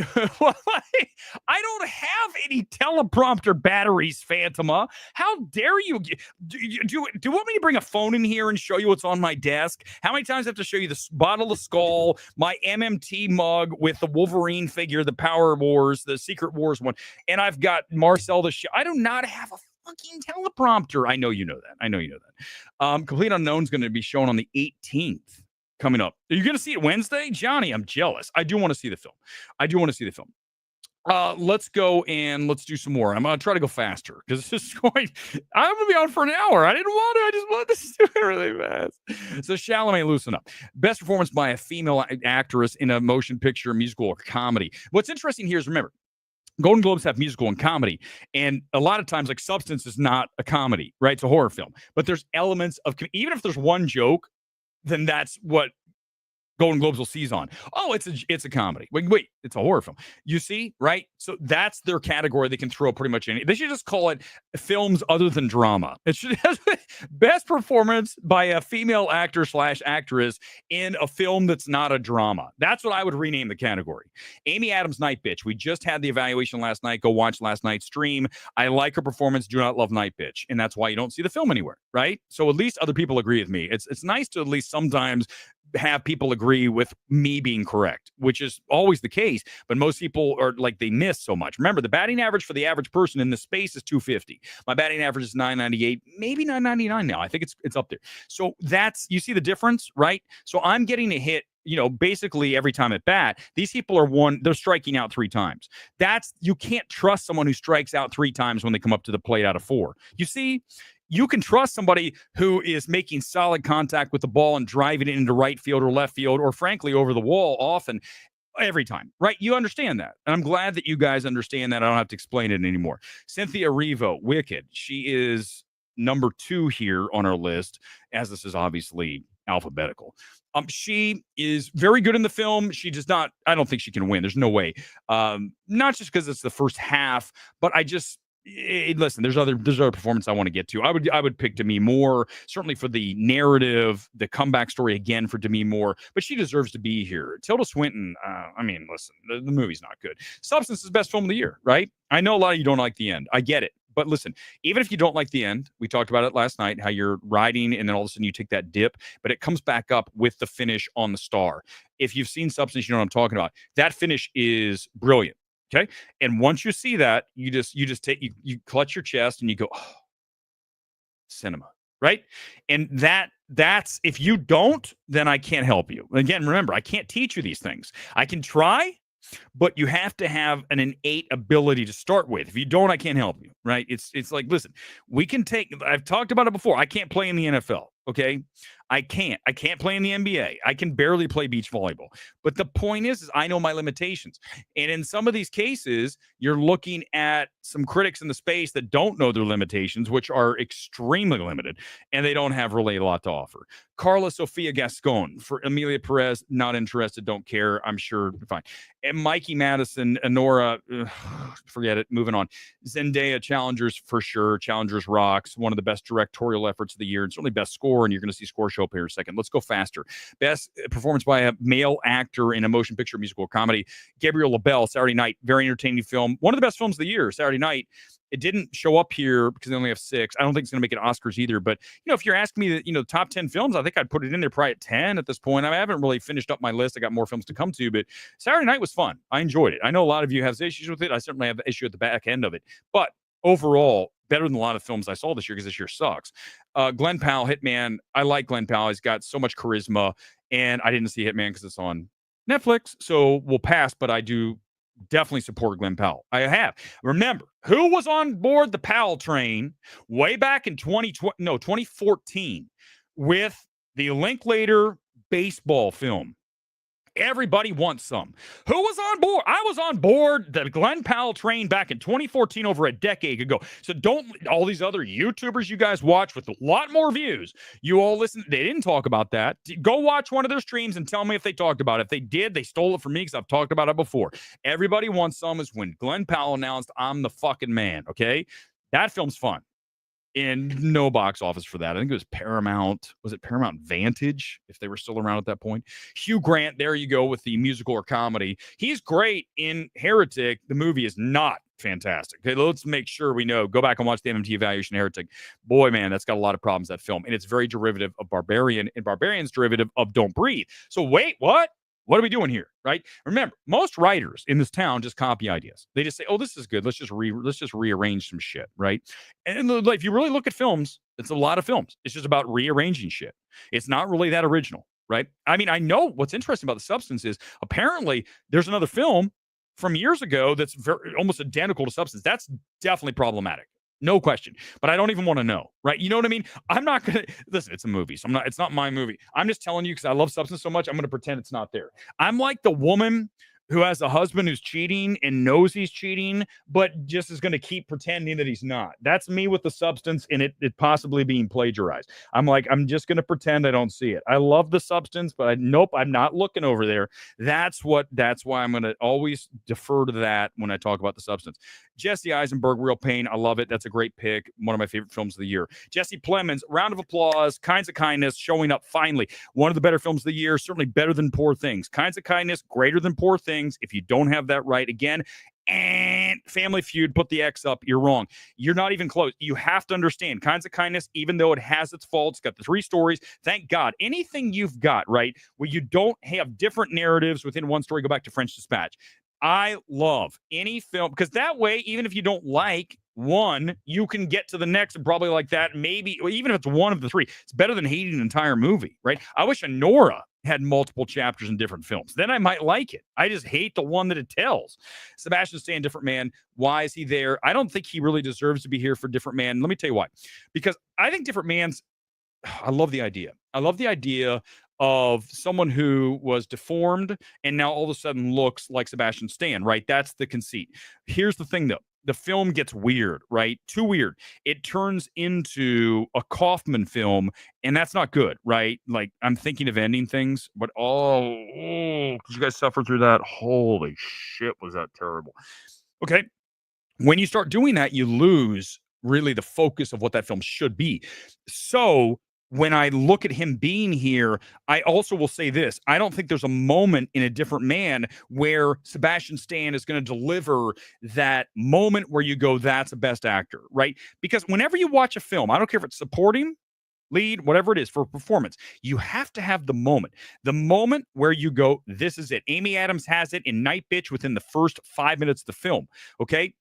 I don't have any teleprompter batteries, Phantoma. How dare you? Do you want me to bring a phone in here and show you what's on my desk? How many times I have to show you the bottle of Skull, my MMT mug with the Wolverine figure, the Power Wars, the Secret Wars one, and I've got Marcel the I do not have a fucking teleprompter. I know you know that. Complete Unknown's going to be shown on the 18th. Coming up. Are you going to see it Wednesday? Johnny, I'm jealous. I do want to see the film. Let's go and let's do some more. I'm going to try to go faster because this is I'm going to be on for an hour. I didn't want to. I just wanted to do it really fast. So Chalamet, loosen up. Best performance by a female actress in a motion picture, musical, or comedy. What's interesting here is, remember, Golden Globes have musical and comedy, and a lot of times, like Substance is not a comedy, right? It's a horror film, but there's elements of, even if there's one joke, then that's what Golden Globes will seize on. Oh, it's a comedy. Wait, it's a horror film. You see, right? So that's their category. They can throw pretty much any. They should just call it films other than drama. It should have best performance by a female actor / actress in a film that's not a drama. That's what I would rename the category. Amy Adams, Night Bitch. We just had the evaluation last night. Go watch last night's stream. I like her performance. Do not love Night Bitch, and that's why you don't see the film anywhere, right? So at least other people agree with me. It's nice to at least sometimes have people agree with me being correct, which is always the case, but most people are like, they miss so much. Remember, the batting average for the average person in the space is 250. My batting average is 998, maybe 999 now. I think it's up there. So you see the difference, right? So I'm getting a hit, basically every time at bat. These people they're striking out 3 times. You can't trust someone who strikes out 3 times when they come up to the plate out of 4. You see, you can trust somebody who is making solid contact with the ball and driving it into right field or left field, or frankly over the wall often, every time, right? You understand that. And I'm glad that you guys understand that. I don't have to explain it anymore. Cynthia Erivo, Wicked. She is number 2 here on our list, as this is obviously alphabetical. She is very good in the film. She does not, I don't think she can win. There's no way. Not just because it's the first half, but listen, there's other performance I want to get to. I would pick Demi Moore, certainly for the narrative, the comeback story again for Demi Moore, but she deserves to be here. Tilda Swinton, listen, the movie's not good. Substance is the best film of the year, right? I know a lot of you don't like the end. I get it. But listen, even if you don't like the end, we talked about it last night, how you're riding and then all of a sudden you take that dip, but it comes back up with the finish on the star. If you've seen Substance, you know what I'm talking about. That finish is brilliant. Okay. And once you see that, you you clutch your chest and you go, oh, cinema. Right. And that's, if you don't, then I can't help you. Again, remember, I can't teach you these things. I can try, but you have to have an innate ability to start with. If you don't, I can't help you, right? It's like, listen, we can take. I've talked about it before. I can't play in the NFL. Okay, I can't. I can't play in the NBA. I can barely play beach volleyball. But the point is I know my limitations. And in some of these cases, you're looking at some critics in the space that don't know their limitations, which are extremely limited, and they don't have really a lot to offer. Carla Sofia Gascon for Amelia Perez, not interested, don't care. I'm sure fine. And Mikey Madison, Honora, forget it. Moving on. Zendaya, Challengers for sure. Challengers rocks. One of the best directorial efforts of the year, and certainly best score. And you're going to see score show up here in a second. Let's go faster. Best performance by a male actor in a motion picture, musical, or comedy. Gabriel LaBelle, Saturday Night, very entertaining film. One of the best films of the year, Saturday Night. It didn't show up here because they only have 6. I don't think it's going to make it Oscars either. But, if you're asking me the top 10 films, I think I'd put it in there probably at 10 at this point. I haven't really finished up my list. I got more films to come to, but Saturday Night was fun. I enjoyed it. I know a lot of you have issues with it. I certainly have the issue at the back end of it. But overall, better than a lot of films I saw this year because this year sucks. Glenn Powell, Hitman. I like Glenn Powell. He's got so much charisma. And I didn't see Hitman because it's on Netflix. So we'll pass, but I do definitely support Glenn Powell. I have. Remember, who was on board the Powell train way back in 2014 with the Linklater baseball film? Everybody wants some. Who was on board? I was on board the Glenn Powell train back in 2014, over a decade ago. So don't, all these other YouTubers you guys watch with a lot more views, you all listen. They didn't talk about that. Go watch one of their streams and tell me if they talked about it. If they did, they stole it from me because I've talked about it before. Everybody wants some is when Glenn Powell announced, I'm the fucking man. Okay. That film's fun. And no box office for that. I think it was Paramount. Was it Paramount Vantage, if they were still around at that point? Hugh Grant, there you go with the musical or comedy. He's great in Heretic. The movie is not fantastic. Okay, let's make sure we know. Go back and watch the MMT evaluation of Heretic. Boy, man, that's got a lot of problems, that film. And it's very derivative of Barbarian, and Barbarian's derivative of Don't Breathe. So wait, what? What are we doing here, right? Remember, most writers in this town just copy ideas. They just say, "Oh, this is good. Let's just rearrange some shit," right? And if you really look at films, it's a lot of films. It's just about rearranging shit. It's not really that original, right? I mean, I know what's interesting about The Substance is apparently there's another film from years ago that's almost identical to Substance. That's definitely problematic. No question. But I don't even want to know, right? You know what I mean? I'm not going to listen. It's a movie, so it's not my movie. I'm just telling you because I love Substance so much. I'm going to pretend it's not there. I'm like the woman who has a husband who's cheating and knows he's cheating, but just is going to keep pretending that he's not. That's me with The Substance and it possibly being plagiarized. I'm like, I'm just going to pretend I don't see it. I love The Substance, but nope, I'm not looking over there. That's why I'm going to always defer to that when I talk about The Substance. Jesse Eisenberg, Real Pain. I love it. That's a great pick. One of my favorite films of the year. Jesse Plemons, round of applause. Kinds of Kindness, showing up finally. One of the better films of the year. Certainly better than Poor Things. Kinds of Kindness, greater than Poor Things. If you don't have that right, again, and Family Feud, put the X up. You're wrong. You're not even close. You have to understand Kinds of Kindness, even though it has its faults, got the 3 stories. Thank God. Anything you've got, right, where you don't have different narratives within one story, go back to French Dispatch. I love any film because that way, even if you don't like one, you can get to the next and probably like that. Maybe even if it's one of the 3, it's better than hating an entire movie, right? I wish Honora had multiple chapters in different films. Then I might like it. I just hate the one that it tells. Sebastian Stan, Different Man. Why is he there? I don't think he really deserves to be here for Different Man. Let me tell you why. Because I think Different Man's, I love the idea. I love the idea of someone who was deformed and now all of a sudden looks like Sebastian Stan, right? That's the conceit. Here's the thing, though. The film gets weird, right? Too weird. It turns into a Kaufman film, and that's not good, right? Like, I'm thinking of ending things, but did you guys suffer through that? Holy shit, was that terrible. Okay. When you start doing that, you lose really the focus of what that film should be. So when I look at him being here, I also will say this. I don't think there's a moment in A Different Man where Sebastian Stan is going to deliver that moment where you go, that's a best actor, right? Because whenever you watch a film, I don't care if it's supporting lead, whatever it is for performance. You have to have the moment where you go, this is it. Amy Adams has it in Night Bitch within the first 5 minutes of the film. Okay.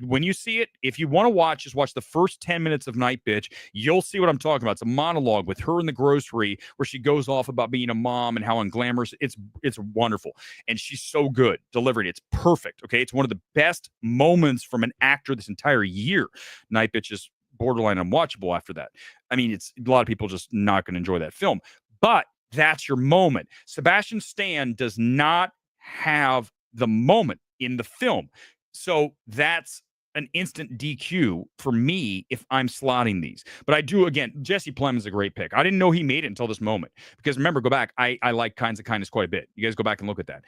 When you see it, if you want to watch, just watch the first 10 minutes of Night Bitch. You'll see what I'm talking about. It's a monologue with her in the grocery where she goes off about being a mom and how unglamorous. It's wonderful. And she's so good delivering. It's perfect. Okay. It's one of the best moments from an actor this entire year. Night Bitch is borderline unwatchable after that. I mean, it's a lot of people just not going to enjoy that film, but that's your moment. Sebastian Stan does not have the moment in the film. So that's an instant DQ for me if I'm slotting these. But I do, again, Jesse Plemons is a great pick. I didn't know he made it until this moment. Because remember, go back. I like Kinds of Kindness quite a bit. You guys go back and look at that.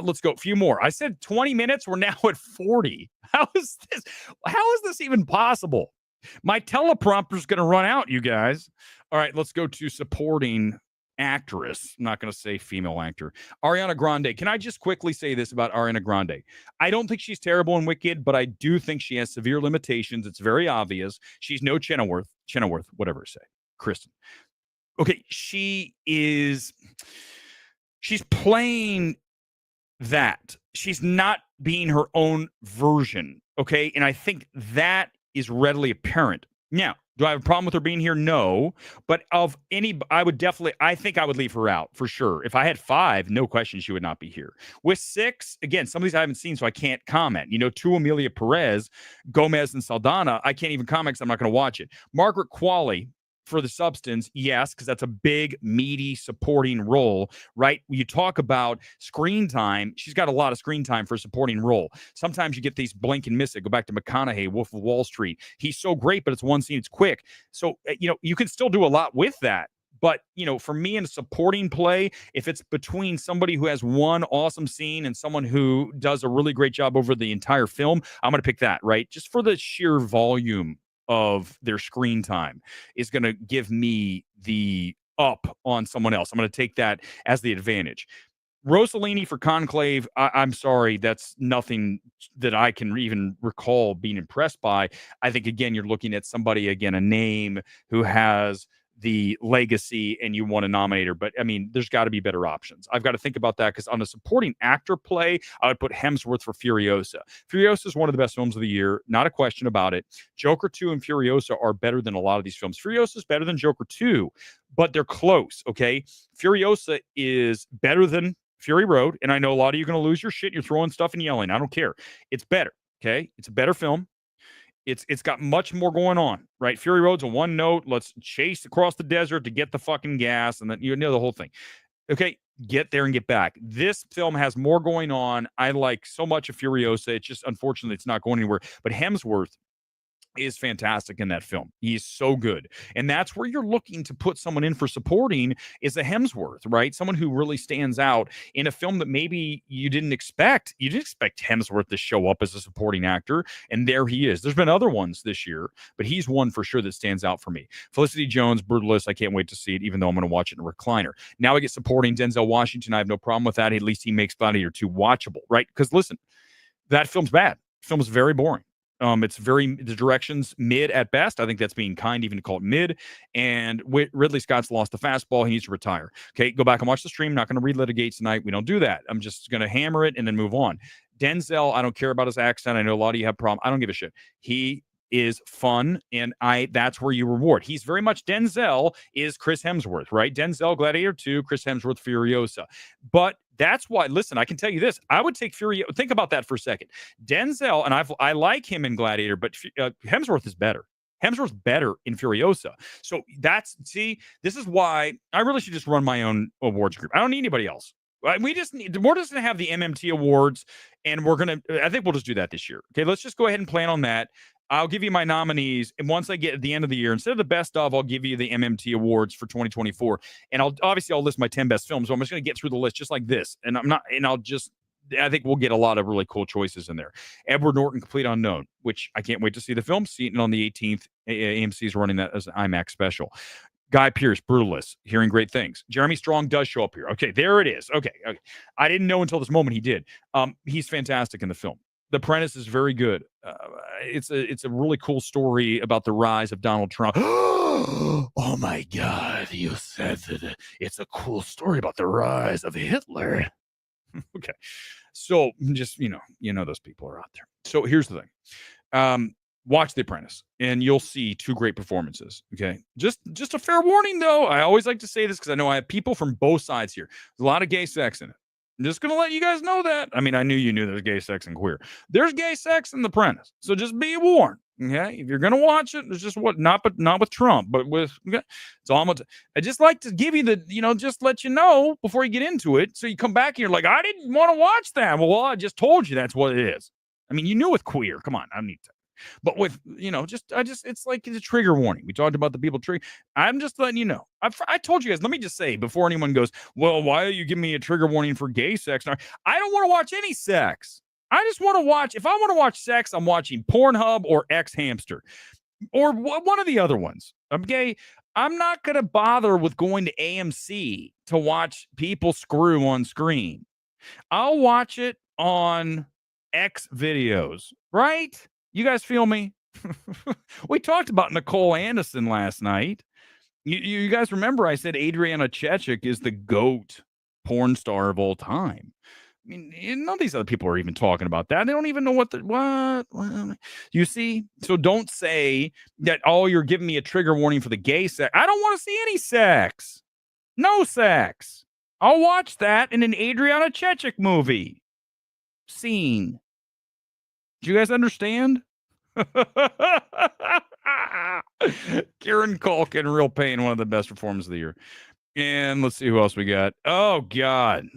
Let's go. A few more. I said 20 minutes. We're now at 40. How is this? How is this even possible? My teleprompter's going to run out, you guys. All right, let's go to supporting actress. I'm not going to say female actor. Ariana Grande. Can I just quickly say this about Ariana Grande? I don't think she's terrible in Wicked, but I do think she has severe limitations. It's very obvious. She's no Chenoweth, whatever I say. Kristen. Okay, she's playing that. She's not being her own version, okay? And I think that is readily apparent. Now, do I have a problem with her being here? No. But I think I would leave her out for sure. If I had 5, no question she would not be here. With 6, again, some of these I haven't seen, so I can't comment. 2 Amelia Perez, Gomez, and Saldana, I can't even comment because I'm not going to watch it. Margaret Qualley, for The Substance, yes, because that's a big, meaty, supporting role, right? When you talk about screen time, she's got a lot of screen time for a supporting role. Sometimes you get these blink and miss it. Go back to McConaughey, Wolf of Wall Street. He's so great, but it's one scene, it's quick. So, you can still do a lot with that. But, for me in a supporting play, if it's between somebody who has one awesome scene and someone who does a really great job over the entire film, I'm going to pick that, right? Just for the sheer volume of their screen time is going to give me the up on someone else. I'm going to take that as the advantage. Rossellini for Conclave, I'm sorry, that's nothing that I can even recall being impressed by. I think, again, you're looking at somebody, again, a name who has the legacy and you want to nominate her. But, I mean, there's got to be better options. I've got to think about that because on a supporting actor play, I would put Hemsworth for Furiosa. Furiosa is one of the best films of the year. Not a question about it. Joker 2 and Furiosa are better than a lot of these films. Furiosa is better than Joker 2, but they're close, okay? Furiosa is better than Fury Road, and I know a lot of you are going to lose your shit. You're throwing stuff and yelling. I don't care. It's better, okay? It's a better film. It's got much more going on, right? Fury Road's a one note. Let's chase across the desert to get the fucking gas, and then the whole thing. Okay, get there and get back. This film has more going on. I like so much of Furiosa. It's just unfortunately it's not going anywhere. But Hemsworth is fantastic in that film. He's so good. And that's where you're looking to put someone in for supporting is a Hemsworth, right? Someone who really stands out in a film that maybe you didn't expect. You didn't expect Hemsworth to show up as a supporting actor, and there he is. There's been other ones this year, but he's one for sure that stands out for me. Felicity Jones, Brutalist, I can't wait to see it, even though I'm going to watch it in a recliner. Now I get supporting Denzel Washington. I have no problem with that. At least he makes Gladiator 2 watchable, right? Because listen, that film's bad. The film's very boring. The direction's mid at best. I think that's being kind even to call it mid. And Ridley Scott's lost the fastball. He needs to retire. Okay, go back and watch the stream. Not going to relitigate tonight. We don't do that. I'm just going to hammer it and then move on. Denzel, I don't care about his accent. I know a lot of you have problems. I don't give a shit. He is fun, and that's where you reward. He's very much Denzel is Chris Hemsworth, right? Denzel, Gladiator 2, Chris Hemsworth, Furiosa. But that's why, listen, I can tell you this. I would take Furiosa. Think about that for a second. Denzel, and I like him in Gladiator, but Hemsworth is better. Hemsworth's better in Furiosa. So this is why I really should just run my own awards group. I don't need anybody else. We're just going to have the MMT awards, and I think we'll just do that this year. Okay, let's just go ahead and plan on that. I'll give you my nominees, and once I get at the end of the year, instead of the best of, I'll give you the MMT awards for 2024. And I'll list my 10 best films. So I'm just going to get through the list just like this. And I think we'll get a lot of really cool choices in there. Edward Norton, Complete Unknown, which I can't wait to see the film. See it on the 18th. AMC's running that as an IMAX special. Guy Pearce, Brutalist, hearing great things. Jeremy Strong does show up here. Okay, there it is. Okay. I didn't know until this moment he did. He's fantastic in the film. The Apprentice is very good. It's a really cool story about the rise of Donald Trump. Oh my God! You said that it's a cool story about the rise of Hitler. Okay, so just those people are out there. So here's the thing. Watch The Apprentice, and you'll see two great performances. Okay, just a fair warning though. I always like to say this because I know I have people from both sides here. There's a lot of gay sex in it. I'm just gonna let you guys know that. I mean, I knew you knew there's gay sex and queer. There's gay sex in The Apprentice, so just be warned. Okay, if you're gonna watch it, it's just not with Trump, but with. Okay? So I just like to give you just let you know before you get into it, so you come back and you're like, I didn't want to watch that. Well, I just told you that's what it is. I mean, you knew with queer. Come on, I need to. But with it's like it's a trigger warning. We talked about the people trigger. I'm just letting you know. I told you guys. Let me just say before anyone goes, well, why are you giving me a trigger warning for gay sex? I don't want to watch any sex. I just want to watch. If I want to watch sex, I'm watching Pornhub or X Hamster or one of the other ones. I'm gay. I'm not gonna bother with going to AMC to watch people screw on screen. I'll watch it on X videos, right? You guys feel me? We talked about Nicole Anderson last night. You guys remember I said Adriana Chechik is the GOAT porn star of all time. I mean, none of these other people are even talking about that. They don't even know what. You see? So don't say that, oh, you're giving me a trigger warning for the gay sex. I don't want to see any sex. No sex. I'll watch that in an Adriana Chechik movie. Scene. Do you guys understand? Kieran Culkin, Real Pain, one of the best performances of the year. And let's see who else we got. Oh, God.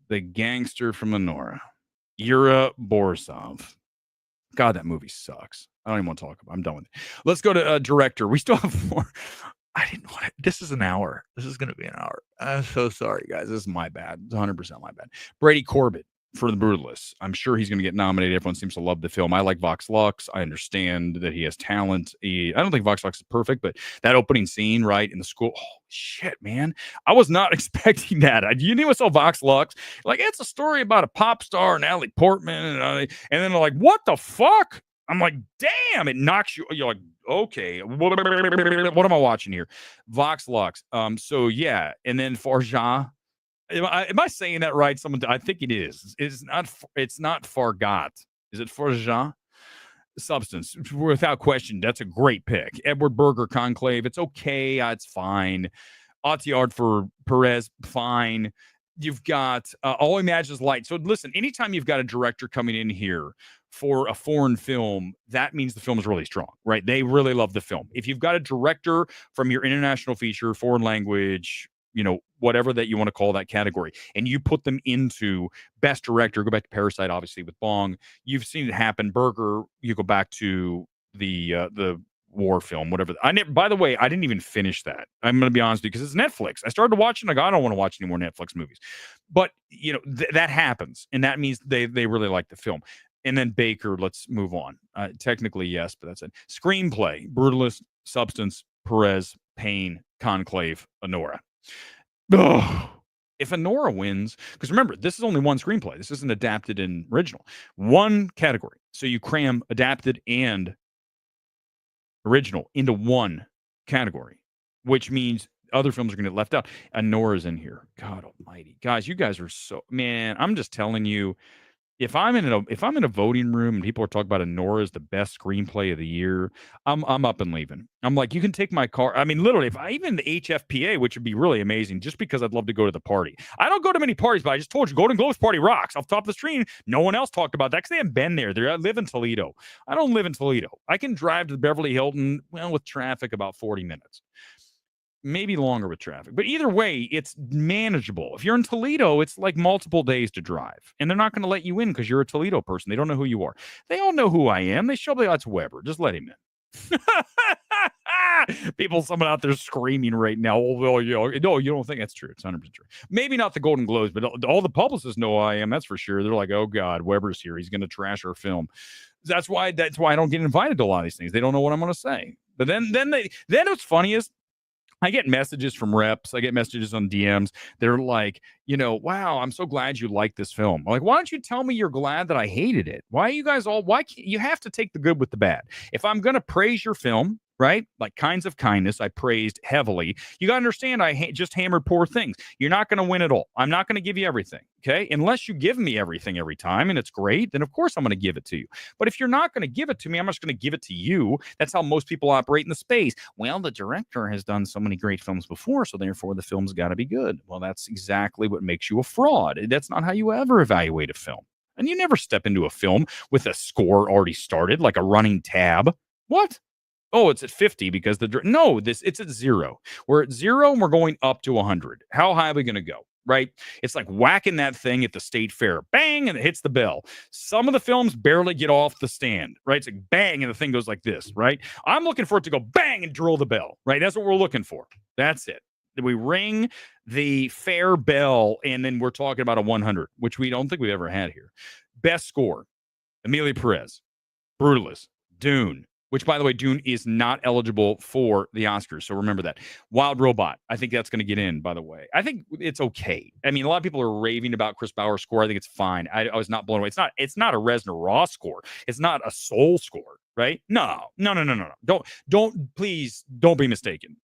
The gangster from Lenora. Yura Borisov. God, that movie sucks. I don't even want to talk about it. I'm done with it. Let's go to director. We still have more. I didn't want it. This is an hour. This is going to be an hour. I'm so sorry, guys. This is my bad. It's 100% my bad. Brady Corbett for The Brutalists. I'm sure he's going to get nominated. Everyone seems to love the film. I like Vox Lux. I understand that he has talent. I don't think Vox Lux is perfect, but that opening scene, right, in the school, oh, shit, man. I was not expecting that. You knew I saw Vox Lux. Like, it's a story about a pop star, Natalie Portman, and then they're like, what the fuck? I'm like, damn, it knocks you. You're like, okay, what am I watching here? Vox Lux. So, yeah, and then Farja. Am I saying that right? I think it is. It's not Fargot. Is it Farja? Substance, without question. That's a great pick. Edward Berger, Conclave. It's okay. It's fine. Atiard for Perez. Fine. You've got All Imagine is Light. So listen, anytime you've got a director coming in here for a foreign film, that means the film is really strong, right? They really love the film. If you've got a director from your international feature, foreign language, whatever that you want to call that category, and you put them into best director, go back to Parasite, obviously, with Bong. You've seen it happen. Berger, you go back to the war film, whatever. By the way, I didn't even finish that. I'm going to be honest with you, because it's Netflix. I started watching, I don't want to watch any more Netflix movies. But, that happens, and that means they really like the film. And then Baker, let's move on. Technically, yes, but that's it. Screenplay, Brutalist, Substance, Perez, Payne, Conclave, Honora. Oh, if Honora wins, because remember, this is only one screenplay. This isn't adapted and original. One category. So you cram adapted and original into one category, which means other films are going to get left out. Honora's in here. God almighty. Guys, you guys are so, man, I'm just telling you, if I'm in a voting room and people are talking about Honora as the best screenplay of the year, I'm up and leaving. I'm like, you can take my car. I mean, literally, if even the HFPA, which would be really amazing, just because I'd love to go to the party. I don't go to many parties, but I just told you, Golden Globes party rocks. Off the top of the screen, no one else talked about that because they haven't been there. I live in Toledo. I don't live in Toledo. I can drive to the Beverly Hilton, with traffic, about 40 minutes. Maybe longer with traffic. But either way, it's manageable. If you're in Toledo, it's like multiple days to drive. And they're not going to let you in because you're a Toledo person. They don't know who you are. They all know who I am. They show me that's Weber. Just let him in. Someone out there screaming right now. Oh, well, no, you don't think that's true. It's 100% true. Maybe not the Golden Globes, but all the publicists know who I am. That's for sure. They're like, oh, God, Weber's here. He's going to trash our film. That's why I don't get invited to a lot of these things. They don't know what I'm going to say. But then what's funny is, I get messages from reps. I get messages on DMs. They're like, wow, I'm so glad you like this film. I'm like, why don't you tell me you're glad that I hated it? Why are you guys all, why can't you have to take the good with the bad? If I'm going to praise your film, right? Like Kinds of Kindness, I praised heavily. You got to understand, I just hammered poor things. You're not going to win it all. I'm not going to give you everything. Okay. Unless you give me everything every time and it's great, then of course I'm going to give it to you. But if you're not going to give it to me, I'm just going to give it to you. That's how most people operate in the space. Well, the director has done so many great films before, so therefore the film's got to be good. Well, that's exactly what makes you a fraud. That's not how you ever evaluate a film. And you never step into a film with a score already started, like a running tab. What? Oh, it's at 50 because it's at 0. We're at 0 and we're going up to 100. How high are we going to go? Right? It's like whacking that thing at the state fair. Bang, and it hits the bell. Some of the films barely get off the stand, right? It's like bang, and the thing goes like this, right? I'm looking for it to go bang and drill the bell, right? That's what we're looking for. That's it. We ring the fair bell, and then we're talking about a 100, which we don't think we've ever had here. Best score, Emilia Perez, Brutalist, Dune, which, by the way, Dune is not eligible for the Oscars. So remember that. Wild Robot. I think that's going to get in, by the way. I think it's okay. I mean, a lot of people are raving about Chris Bauer's score. I think it's fine. I was not blown away. It's not a Reznor Ross score. It's not a Soul score, right? No. Please don't be mistaken.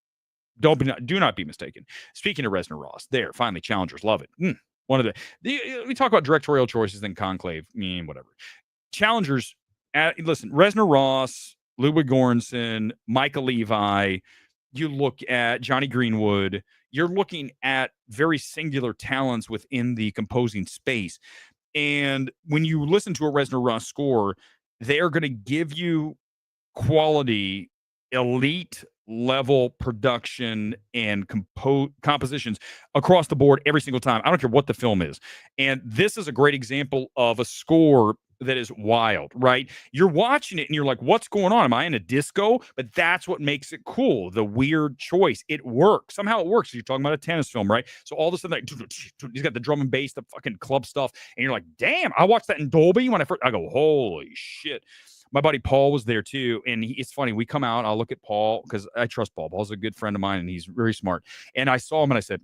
Do not be mistaken. Speaking of Reznor Ross, there, finally, challengers. Love it. One of we talk about directorial choices, then Conclave, whatever. Challengers, listen, Reznor Ross, Ludwig Göransson, Michael Levi, you look at Johnny Greenwood, you're looking at very singular talents within the composing space. And when you listen to a Reznor Ross score, they are going to give you quality, elite level production and compositions across the board every single time. I don't care what the film is. And this is a great example of a score that is wild, right? You're watching it and you're like, what's going on? Am I in a disco? But that's what makes it cool. The weird choice. It works. Somehow it works. You're talking about a tennis film, right? So all of a sudden, he's got the drum and bass, the fucking club stuff. And you're like, damn, I watched that in Dolby when I go, holy shit. My buddy Paul was there too. And it's funny. We come out, I'll look at Paul because I trust Paul. Paul's a good friend of mine and he's very smart. And I saw him and I said,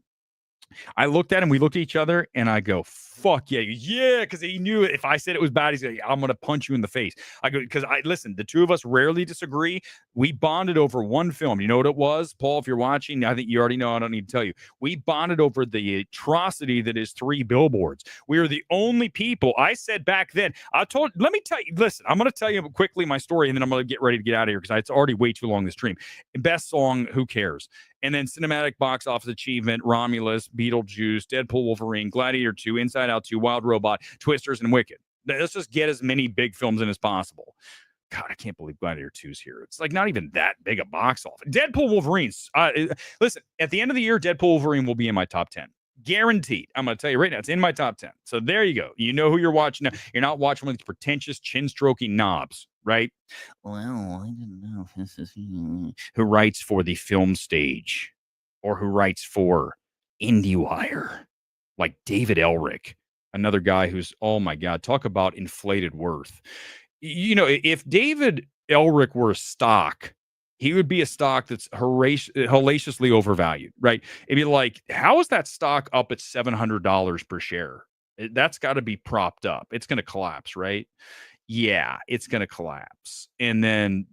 I looked at him, we looked at each other, and I go, fuck yeah. Yeah, because he knew if I said it was bad, he's like, I'm going to punch you in the face. I go, because listen, the two of us rarely disagree. We bonded over one film. You know what it was? Paul, if you're watching, I think you already know. I don't need to tell you. We bonded over the atrocity that is 3 Billboards. We are the only people. I said back then, let me tell you, listen, I'm going to tell you quickly my story, and then I'm going to get ready to get out of here because it's already way too long, this stream. Best song, who cares? And then cinematic box office achievement, Romulus, Beetlejuice, Deadpool, Wolverine, Gladiator 2, Inside Out 2, Wild Robot, Twisters, and Wicked. Let's just get as many big films in as possible. God, I can't believe Gladiator 2 is here. It's like not even that big a box office. Deadpool, Wolverine's. Listen, at the end of the year, Deadpool, Wolverine will be in my top 10. Guaranteed. I'm going to tell you right now, it's in my top 10. So there you go. You know who you're watching now. You're not watching one of these pretentious chin-stroking knobs, right? Well, I don't know if this is who writes for the film stage or who writes for IndieWire, like David Elrick, another guy who's, oh my God, talk about inflated worth. If David Elrick were a stock, he would be a stock that's hellaciously overvalued, right? It'd be like, how is that stock up at $700 per share? That's got to be propped up. It's going to collapse, right? Yeah, it's going to collapse. And then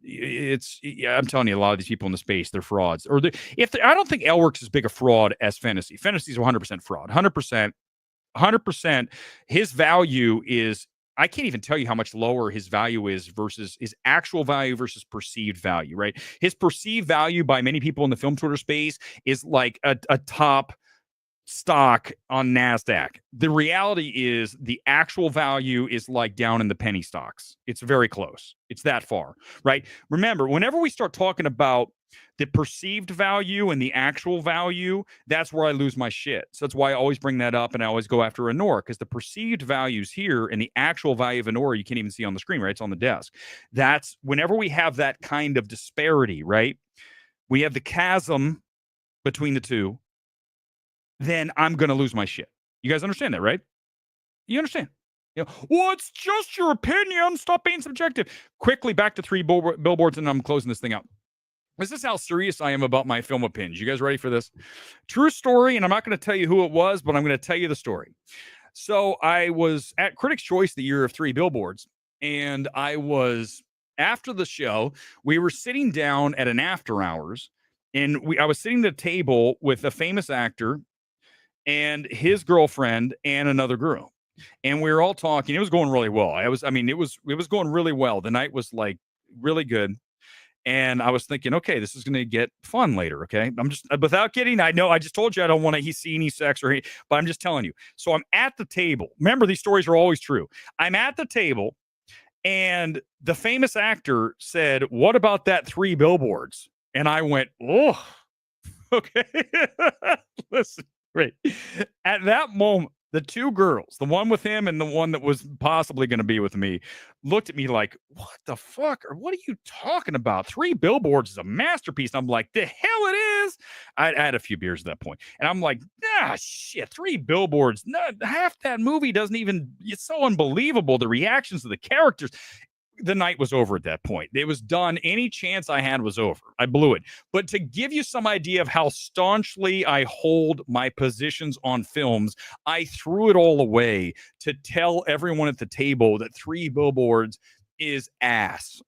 I'm telling you, a lot of these people in the space, they're frauds. I don't think Elrick's as big a fraud as Fantasy. Fantasy's 100% fraud. 100%. His value is, I can't even tell you how much lower his value is versus his actual value versus perceived value, right? His perceived value by many people in the film Twitter space is like a top stock on NASDAQ. The reality is the actual value is like down in the penny stocks. It's very close. It's that far, right? Remember, whenever we start talking about the perceived value and the actual value, that's where I lose my shit. So that's why I always bring that up and I always go after Anora, because the perceived values here and the actual value of Anora, you can't even see on the screen, right? It's on the desk. That's whenever we have that kind of disparity, right? We have the chasm between the two, then I'm going to lose my shit. You guys understand that, right? You understand? Well, it's just your opinion. Stop being subjective. Quickly back to 3 billboards and I'm closing this thing out. This is how serious I am about my film opinions. You guys ready for this? True story, and I'm not going to tell you who it was, but I'm going to tell you the story. So I was at Critics' Choice the year of Three Billboards, and after the show, we were sitting down at an after hours, and I was sitting at a table with a famous actor and his girlfriend and another girl. And we were all talking. It was going really well. It was going really well. The night was like really good. And I was thinking, okay, this is going to get fun later. Okay. I'm just, without kidding, I know I just told you I don't want to see any sex but I'm just telling you. So I'm at the table. Remember, these stories are always true. I'm at the table, and the famous actor said, "What about that Three Billboards?" And I went, "Oh, okay." Listen, great. At that moment, the two girls, the one with him and the one that was possibly going to be with me, looked at me like, "What the fuck? Or what are you talking about? Three Billboards is a masterpiece." I'm like, "The hell it is." I had a few beers at that point, and I'm like, shit, Three Billboards. Half that movie doesn't even, it's so unbelievable. The reactions of the characters. The night was over at that point. It was done. Any chance I had was over. I blew it. But to give you some idea of how staunchly I hold my positions on films, I threw it all away to tell everyone at the table that Three Billboards is ass.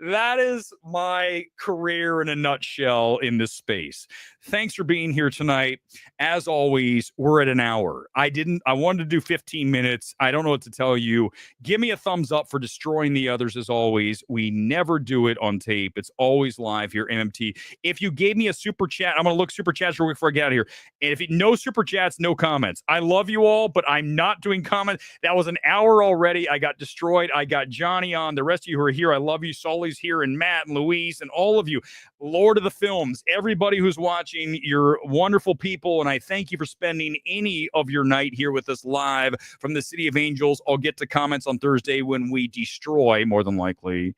That is my career in a nutshell in this space. Thanks for being here tonight. As always, we're at an hour. I wanted to do 15 minutes. I don't know what to tell you. Give me a thumbs up for destroying the others as always. We never do it on tape. It's always live here, MMT. If you gave me a super chat, I'm going to look super chats real quick before I get out of here. And if no super chats, no comments. I love you all, but I'm not doing comments. That was an hour already. I got destroyed. I got Johnny on. The rest of you who are here, I love you. Sully's here, and Matt and Luis and all of you. Lord of the Films, everybody who's watching, you're wonderful people, and I thank you for spending any of your night here with us live from the City of Angels. I'll get to comments on Thursday when we destroy, more than likely,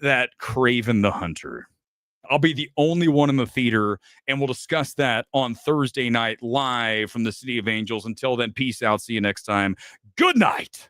that Craven the Hunter. I'll be the only one in the theater, and we'll discuss that on Thursday night live from the City of Angels. Until then, peace out. See you next time. Good night.